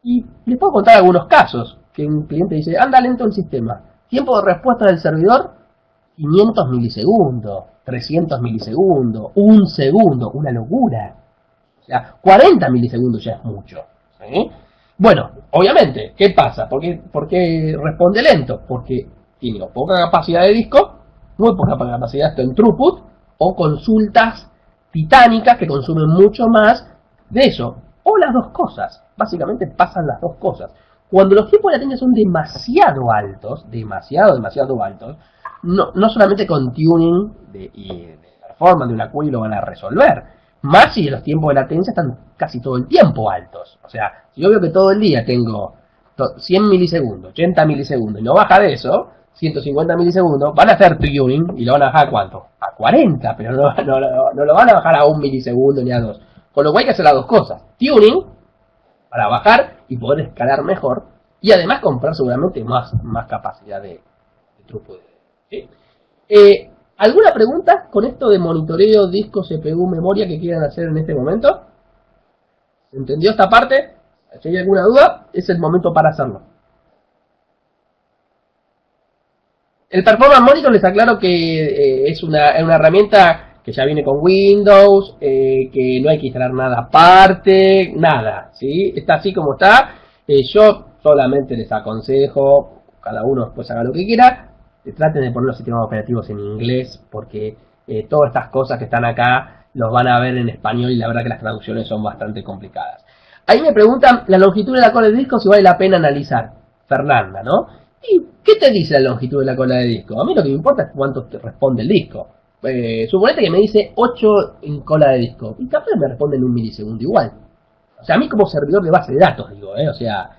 A: Y les puedo contar algunos casos, que un cliente dice, anda lento el sistema. Tiempo de respuesta del servidor, 500 milisegundos, 300 milisegundos, un segundo, una locura. O sea, 40 milisegundos ya es mucho, ¿sí? Bueno, obviamente, ¿qué pasa? ¿Por qué responde lento? Porque tiene o poca capacidad de disco, muy poca capacidad esto en throughput, o consultas titánicas que consumen mucho más de eso. O las dos cosas. Básicamente pasan las dos cosas. Cuando los tiempos de latencia son demasiado altos, demasiado altos, no solamente con tuning y de performance de una query lo van a resolver, más si los tiempos de latencia están casi todo el tiempo altos. O sea, si yo veo que todo el día tengo 100 milisegundos, 80 milisegundos, y no baja de eso, 150 milisegundos, van a hacer tuning y lo van a bajar ¿a cuánto? A 40, pero no lo van a bajar a 1 milisegundo ni a 2. Con lo cual hay que hacer las dos cosas. Tuning, para bajar y poder escalar mejor, y además comprar seguramente más capacidad de throughput. ¿Sí? ¿Alguna pregunta con esto de monitoreo, disco, CPU, memoria que quieran hacer en este momento? ¿Se entendió esta parte? Si hay alguna duda, es el momento para hacerlo. El Performance Monitor les aclaro que es una herramienta que ya viene con Windows, que no hay que instalar nada aparte, nada, ¿sí? Está así como está. Yo solamente les aconsejo, cada uno después haga lo que quiera, traten de poner los sistemas operativos en inglés, porque todas estas cosas que están acá los van a ver en español y la verdad que las traducciones son bastante complicadas. Ahí me preguntan la longitud de la cola de disco, si vale la pena analizar. Fernanda, ¿no? ¿Y qué te dice la longitud de la cola de disco? A mí lo que me importa es cuánto te responde el disco. Suponete que me dice 8 en cola de disco, y capaz me responde en 1 milisegundo igual. O sea, a mí como servidor de base de datos, digo, o sea,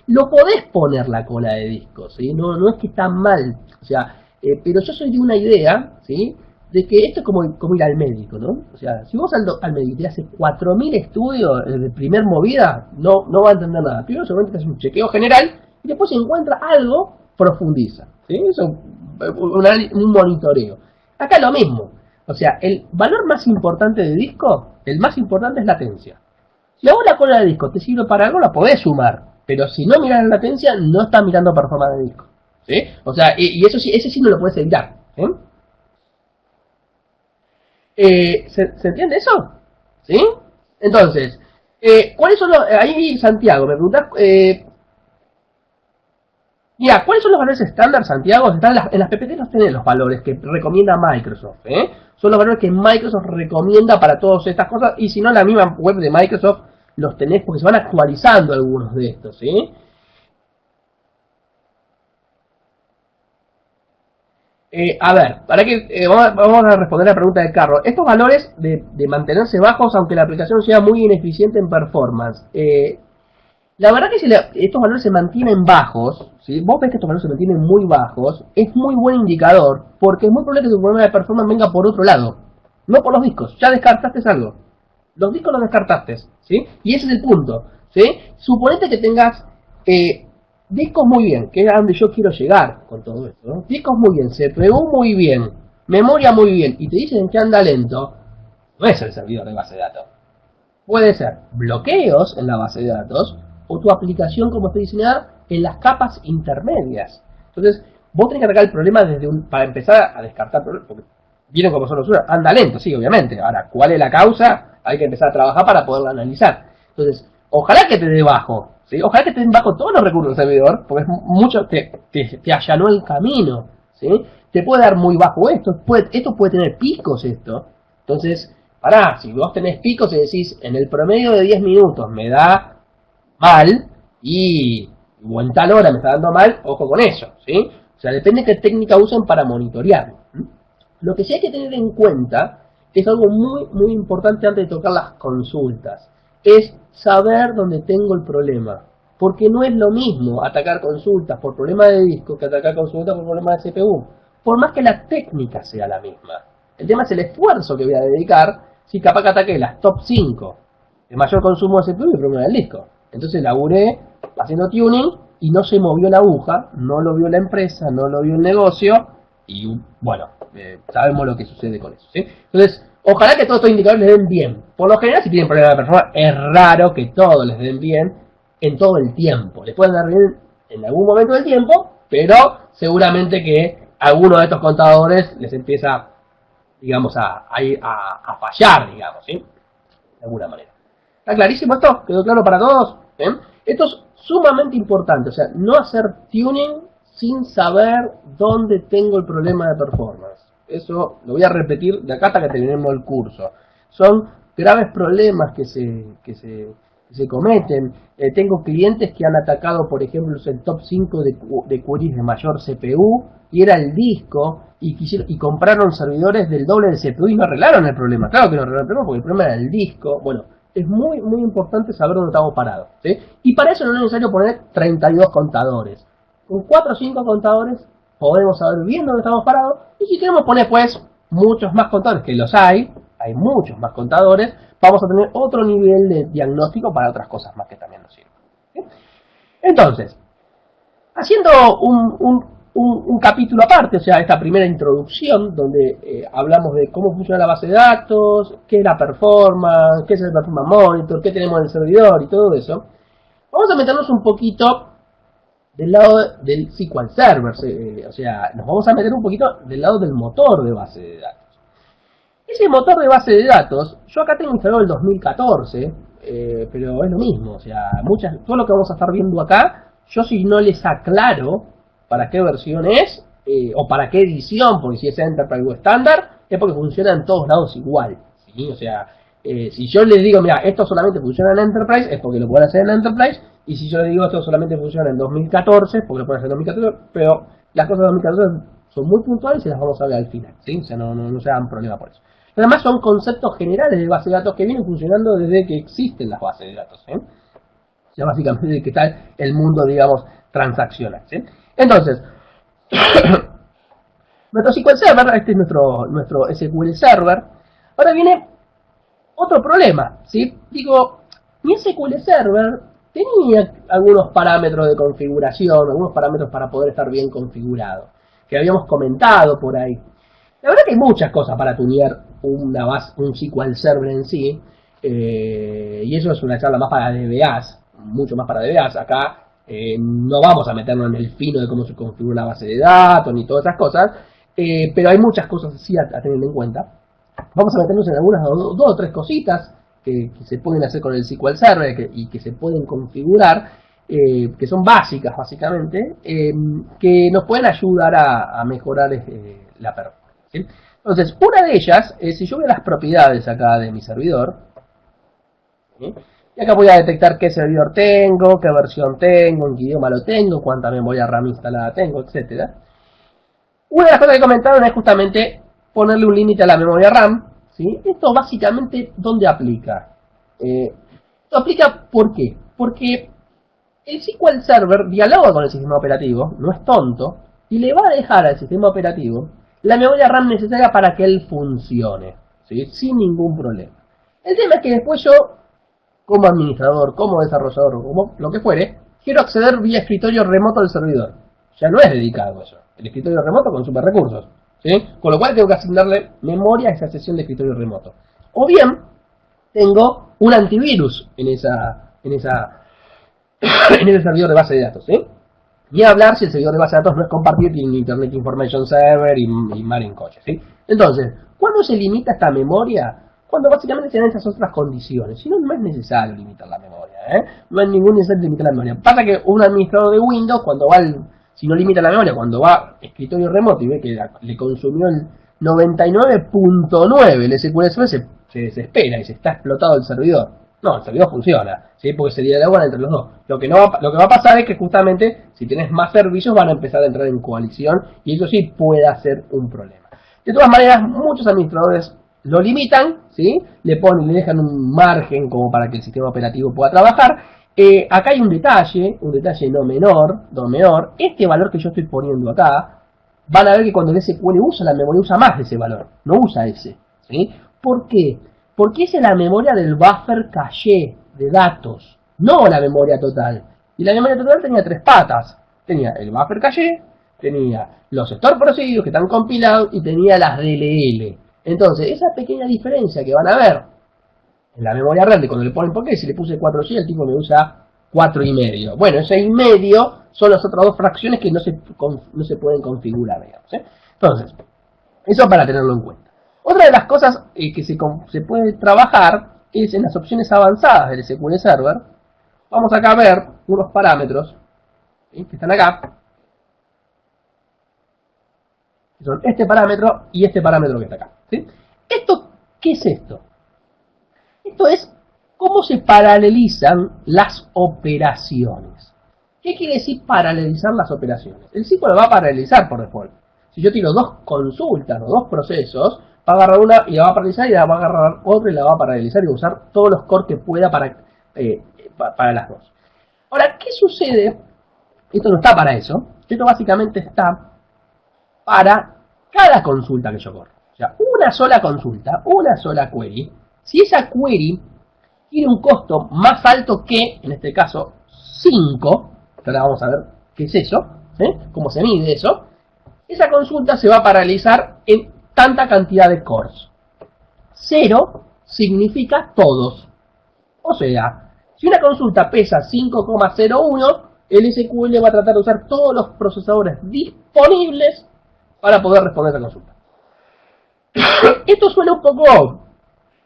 A: lo podés poner la cola de disco, ¿sí? No es que está mal, o sea, pero yo soy de una idea, ¿sí? De que esto es como ir al médico, ¿no? O sea, si vos al médico te hace 4000 estudios de primer movida, no va a entender nada. Primero seguramente te hace un chequeo general y después si encuentra algo, profundiza, ¿sí? Eso un monitoreo. Acá lo mismo, o sea, el valor más importante de disco, el más importante es latencia. Si a vos la cola de disco te sirve para algo, la podés sumar, pero si no miras la latencia, no estás mirando performance de disco, ¿sí? O sea, y eso sí, ese sí no lo puedes evitar, ¿sí? ¿Se entiende eso? ¿Sí? Entonces, ¿cuáles son los...? Ahí Santiago me pregunta... mira, ¿cuáles son los valores estándar, Santiago? Están en las PPT los tienen los valores que recomienda Microsoft, Son los valores que Microsoft recomienda para todas estas cosas, y si no en la misma web de Microsoft los tenés porque se van actualizando algunos de estos, ¿sí? A ver, para que vamos a responder la pregunta de Carlos. Estos valores de mantenerse bajos, aunque la aplicación sea muy ineficiente en performance, la verdad que si estos valores se mantienen bajos, ¿sí? Vos ves que estos valores se mantienen muy bajos, es muy buen indicador, porque es muy probable que tu problema de performance venga por otro lado, no por los discos. Ya descartaste algo. Los discos los descartaste, ¿sí? Y ese es el punto, ¿sí? Suponete que tengas discos muy bien, que es a donde yo quiero llegar con todo esto, ¿no? Discos muy bien, CPU muy bien, memoria muy bien, y te dicen que anda lento, no es el servidor de base de datos. Puede ser bloqueos en la base de datos, o tu aplicación como está diseñada en las capas intermedias. Entonces, vos tenés que atacar el problema para empezar a descartar problemas, porque vienen como solución, anda lento, sí, obviamente. Ahora, ¿cuál es la causa? Hay que empezar a trabajar para poderla analizar. Entonces, ojalá que te dé bajo, ¿sí? Ojalá que te den bajo todos los recursos del servidor, porque es mucho, te allanó el camino, ¿sí? Te puede dar muy bajo esto puede tener picos esto. Entonces, si vos tenés picos y decís, en el promedio de 10 minutos me da mal, o en tal hora me está dando mal, ojo con eso, ¿sí? O sea, depende de qué técnica usen para monitorearlo. Lo que sí hay que tener en cuenta es algo muy, muy importante antes de tocar las consultas. Es saber dónde tengo el problema. Porque no es lo mismo atacar consultas por problema de disco que atacar consultas por problema de CPU. Por más que la técnica sea la misma. El tema es el esfuerzo que voy a dedicar si capaz que ataque las top 5. El mayor consumo de CPU y el problema del disco. Entonces laburé haciendo tuning y no se movió la aguja, no lo vio la empresa, no lo vio el negocio y bueno, sabemos lo que sucede con eso, ¿sí? Entonces, ojalá que todos estos indicadores les den bien. Por lo general, si tienen problemas de performance, es raro que todos les den bien en todo el tiempo. Les pueden dar bien en algún momento del tiempo, pero seguramente que alguno de estos contadores les empieza, digamos, a fallar, digamos, ¿sí? De alguna manera. ¿Está clarísimo esto? ¿Quedó claro para todos? ¿Bien? Esto es sumamente importante, o sea, no hacer tuning sin saber dónde tengo el problema de performance. Eso lo voy a repetir de acá hasta que terminemos el curso. Son graves problemas que se cometen. Tengo clientes que han atacado, por ejemplo, el top 5 de queries de mayor CPU y era el disco y compraron servidores del doble del CPU y no arreglaron el problema. Claro que no arreglaron el problema porque el problema era el disco. Bueno, es muy, muy importante saber dónde estamos parados, ¿sí? Y para eso no es necesario poner 32 contadores. Con 4 o 5 contadores podemos saber bien dónde estamos parados. Y si queremos poner pues muchos más contadores, que los hay muchos más contadores, vamos a tener otro nivel de diagnóstico para otras cosas más que también nos sirven, ¿sí? Entonces, haciendo un capítulo aparte, o sea, esta primera introducción donde hablamos de cómo funciona la base de datos, qué es la performance, qué es el performance monitor, qué tenemos en el servidor y todo eso, vamos a meternos un poquito del lado del SQL Server, o sea, nos vamos a meter un poquito del lado del motor de base de datos. Ese motor de base de datos, yo acá tengo instalado el 2014, pero es lo mismo, o sea, todo lo que vamos a estar viendo acá, yo si no les aclaro para qué versión es, o para qué edición, porque si es Enterprise o estándar, es porque funciona en todos lados igual, ¿sí? O sea, si yo les digo, mira, esto solamente funciona en Enterprise, es porque lo pueden hacer en Enterprise, y si yo les digo esto solamente funciona en 2014, es porque lo pueden hacer en 2014, pero las cosas de 2014 son muy puntuales y las vamos a ver al final, ¿sí? O sea, no se hagan problema por eso. Además son conceptos generales de base de datos que vienen funcionando desde que existen las bases de datos, ¿sí? O sea, básicamente desde que está el mundo, digamos, transaccional, ¿sí? Entonces, nuestro SQL Server, este es nuestro SQL Server. Ahora viene otro problema, ¿sí? Digo, mi SQL Server tenía algunos parámetros de configuración, algunos parámetros para poder estar bien configurado, que habíamos comentado por ahí. La verdad que hay muchas cosas para tunear un SQL Server en sí, y eso es una charla más para DBAs, mucho más para DBAs. Acá no vamos a meternos en el fino de cómo se configura la base de datos ni todas esas cosas, pero hay muchas cosas así a tener en cuenta. Vamos a meternos en algunas dos o tres cositas que se pueden hacer con el SQL Server y que se pueden configurar, que son básicas básicamente, que nos pueden ayudar a mejorar la performance, ¿sí? Entonces, una de ellas es, si yo veo las propiedades acá de mi servidor, ¿sí? Y acá voy a detectar qué servidor tengo, qué versión tengo, en qué idioma lo tengo, cuánta memoria RAM instalada tengo, etc. Una de las cosas que comentaron es justamente ponerle un límite a la memoria RAM, ¿sí? Esto básicamente, ¿dónde aplica? Esto aplica, ¿por qué? Porque el SQL Server dialoga con el sistema operativo, no es tonto, y le va a dejar al sistema operativo la memoria RAM necesaria para que él funcione, ¿sí? Sin ningún problema. El tema es que después yo, como administrador, como desarrollador, como lo que fuere, quiero acceder vía escritorio remoto al servidor. Ya no es dedicado a eso. El escritorio remoto consume recursos, ¿sí? Con lo cual tengo que asignarle memoria a esa sesión de escritorio remoto. O bien, tengo un antivirus en ese servidor de base de datos, ¿sí? Ni hablar si el servidor de base de datos no es compartido en Internet Information Server y mar en coche, ¿sí? Entonces, ¿cuándo se limita esta memoria? Cuando básicamente se dan esas otras condiciones. Si no, no es necesario limitar la memoria, ¿eh? No hay ningún necesario limitar la memoria. Pasa que un administrador de Windows, cuando va si no limita la memoria, cuando va a escritorio remoto y ve que le consumió el 99.9, el SQL Server se desespera y se está explotado el servidor. No, el servidor funciona, ¿sí? Porque se dialogan entre los dos. Lo que va a pasar es que justamente si tienes más servicios van a empezar a entrar en coalición y eso sí puede ser un problema. De todas maneras, muchos administradores lo limitan, ¿sí? Le dejan un margen como para que el sistema operativo pueda trabajar. Acá hay un detalle no menor. Este valor que yo estoy poniendo acá, van a ver que cuando el SQL usa la memoria usa más de ese valor, no usa ese, ¿sí? ¿Por qué? Porque esa es la memoria del buffer caché de datos, no la memoria total. Y la memoria total tenía tres patas. Tenía el buffer caché, tenía los store procedures que están compilados y tenía las DLL. Entonces, esa pequeña diferencia que van a ver en la memoria real de cuando le ponen, ¿por qué? Si le puse 4G, el tipo me usa 4,5. Bueno, ese y medio son las otras dos fracciones que no se pueden configurar, digamos, ¿eh? Entonces, eso para tenerlo en cuenta. Otra de las cosas que se puede trabajar es en las opciones avanzadas del SQL Server. Vamos acá a ver unos parámetros, ¿sí? Que están acá. Que son este parámetro y este parámetro que está acá, ¿sí? ¿Qué es esto? Esto es cómo se paralelizan las operaciones. ¿Qué quiere decir paralelizar las operaciones? El SQL va a paralelizar por default. Si yo tiro dos consultas o dos procesos, va a agarrar una y la va a paralelizar y la va a agarrar otra y la va a paralelizar y va a usar todos los cores que pueda para las dos. Ahora, ¿qué sucede? Esto no está para eso. Esto básicamente está para cada consulta que yo corro. O sea, una sola consulta, una sola query. Si esa query tiene un costo más alto que, en este caso, 5, ahora vamos a ver qué es eso, ¿sí? Cómo se mide eso, esa consulta se va a paralizar en tanta cantidad de cores. 0 significa todos. O sea, si una consulta pesa 5,01, el SQL va a tratar de usar todos los procesadores disponibles para poder responder a la consulta. Esto suena un poco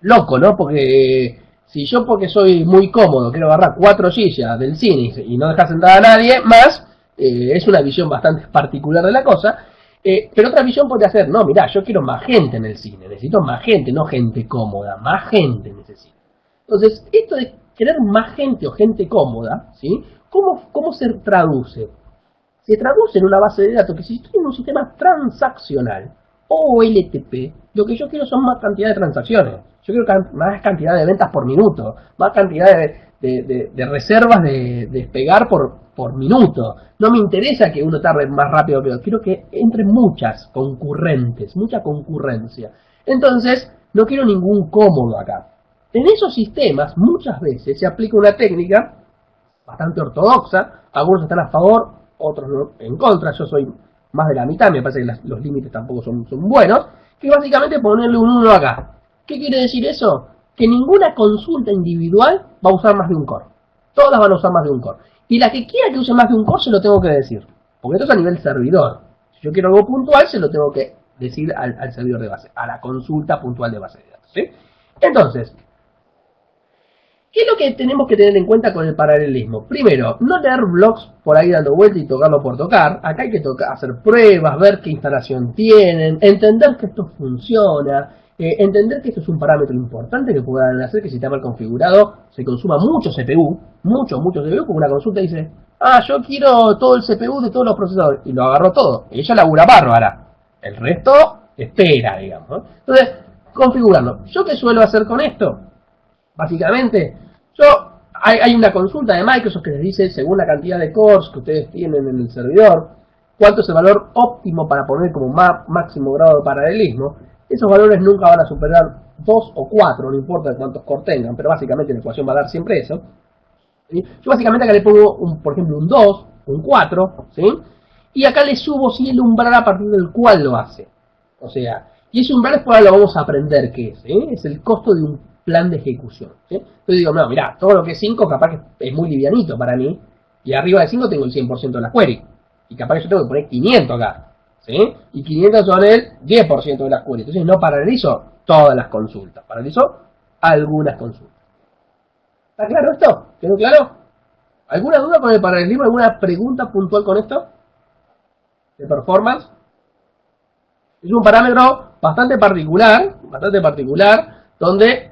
A: loco, ¿no? Porque si yo, porque soy muy cómodo, quiero agarrar 4 sillas del cine y no dejar sentada a nadie más, es una visión bastante particular de la cosa. Pero otra visión puede ser, no, mirá, yo quiero más gente en el cine, necesito más gente, no gente cómoda, más gente necesito. Entonces, esto de querer más gente o gente cómoda, ¿sí? ¿Cómo se traduce? Se traduce en una base de datos que si estoy en un sistema transaccional o LTP, lo que yo quiero son más cantidad de transacciones. Yo quiero más cantidad de ventas por minuto, más cantidad de reservas de despegar por minuto. No me interesa que uno tarde más rápido, pero quiero que entren muchas concurrentes, mucha concurrencia. Entonces, no quiero ningún cómodo acá. En esos sistemas, muchas veces se aplica una técnica bastante ortodoxa, algunos están a favor, otros en contra, yo soy más de la mitad, me parece que los límites tampoco son buenos, que básicamente ponerle un 1 acá. ¿Qué quiere decir eso? Que ninguna consulta individual va a usar más de un core. Todas van a usar más de un core. Y la que quiera que use más de un core se lo tengo que decir. Porque esto es a nivel servidor. Si yo quiero algo puntual, se lo tengo que decir al servidor de base, a la consulta puntual de base de datos, ¿sí? Entonces, ¿qué es lo que tenemos que tener en cuenta con el paralelismo? Primero, no leer blogs por ahí dando vuelta y tocarlo por tocar. Acá hay que hacer pruebas, ver qué instalación tienen, entender que esto funciona, entender que esto es un parámetro importante que puedan hacer que si está mal configurado se consuma mucho CPU, mucho CPU, porque una consulta dice, yo quiero todo el CPU de todos los procesadores, y lo agarró todo. Ella labura bárbara. El resto espera, digamos, ¿no? Entonces, configurarlo. ¿Yo qué suelo hacer con esto? Básicamente, hay una consulta de Microsoft que les dice, según la cantidad de cores que ustedes tienen en el servidor, cuánto es el valor óptimo para poner como máximo grado de paralelismo. Esos valores nunca van a superar 2 o 4, no importa cuántos cores tengan, pero básicamente la ecuación va a dar siempre eso. ¿Sí? Yo básicamente acá le pongo, por ejemplo, un 2, un 4, ¿sí? Y acá le subo el umbral a partir del cual lo hace. O sea, y ese umbral después lo vamos a aprender qué es, ¿sí? Es el costo de un plan de ejecución, ¿sí? Entonces digo, no, mirá, todo lo que es 5 capaz que es muy livianito para mí, y arriba de 5 tengo el 100% de la query, y capaz que yo tengo que poner 500 acá, ¿sí? Y 500 son el 10% de las query, entonces no paralizo todas las consultas, paralizo algunas consultas. ¿Está claro esto? ¿Quedó claro? ¿Alguna duda con el paralelismo? ¿Alguna pregunta puntual con esto? ¿De performance? Es un parámetro bastante particular, donde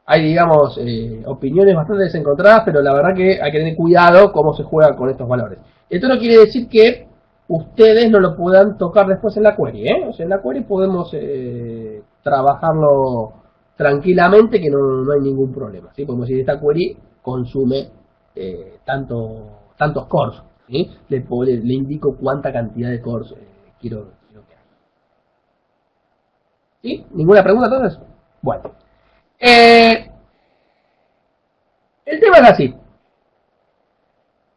A: hay, digamos, opiniones bastante desencontradas, pero la verdad que hay que tener cuidado cómo se juega con estos valores. Esto no quiere decir que ustedes no lo puedan tocar después en la query, ¿eh? O sea, en la query podemos trabajarlo tranquilamente, que no hay ningún problema, ¿sí? Podemos decir, esta query consume tantos cores, ¿sí? Le indico cuánta cantidad de cores quiero que haga. ¿Sí? ¿Ninguna pregunta entonces? Bueno. El tema es así.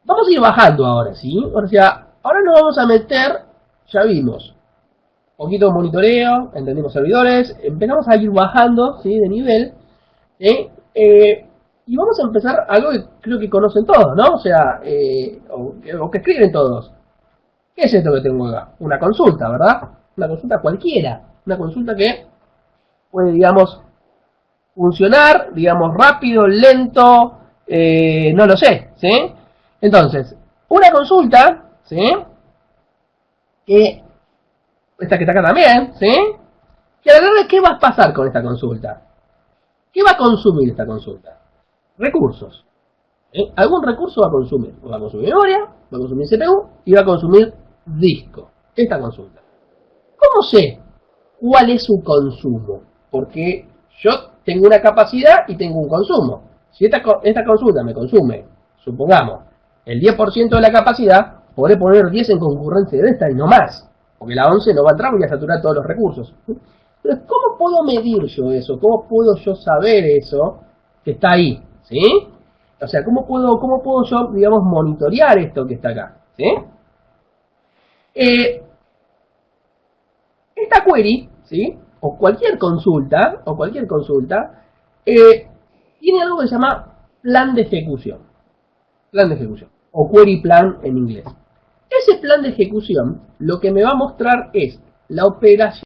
A: Vamos a ir bajando ahora, ¿sí? O sea, ahora nos vamos a meter, ya vimos, un poquito de monitoreo, entendimos servidores, empezamos a ir bajando, ¿sí? De nivel, ¿sí? Y vamos a empezar algo que creo que conocen todos, ¿no? O sea, o que escriben todos. ¿Qué es esto que tengo acá? Una consulta, ¿verdad? Una consulta cualquiera. Una consulta que puede, digamos, funcionar, digamos, rápido, lento, no lo sé, ¿sí? Entonces, una consulta, ¿sí? Que, esta que está acá también, ¿sí? Que a la verdad, ¿qué va a pasar con esta consulta? ¿Qué va a consumir esta consulta? Recursos. ¿Sí? Algún recurso va a consumir. Va a consumir memoria, va a consumir CPU y va a consumir disco. Esta consulta. ¿Cómo sé cuál es su consumo? Porque yo tengo una capacidad y tengo un consumo. Si esta consulta me consume, supongamos, el 10% de la capacidad, podré poner 10 en concurrencia de esta y no más. Porque la 11 no va a entrar, voy a saturar todos los recursos. Pero ¿cómo puedo medir yo eso? ¿Cómo puedo yo saber eso que está ahí? ¿Sí? O sea, ¿cómo puedo yo, digamos, monitorear esto que está acá? ¿Sí? Esta query, ¿sí? O cualquier consulta, tiene algo que se llama plan de ejecución. Plan de ejecución. O query plan en inglés. Ese plan de ejecución lo que me va a mostrar es la operación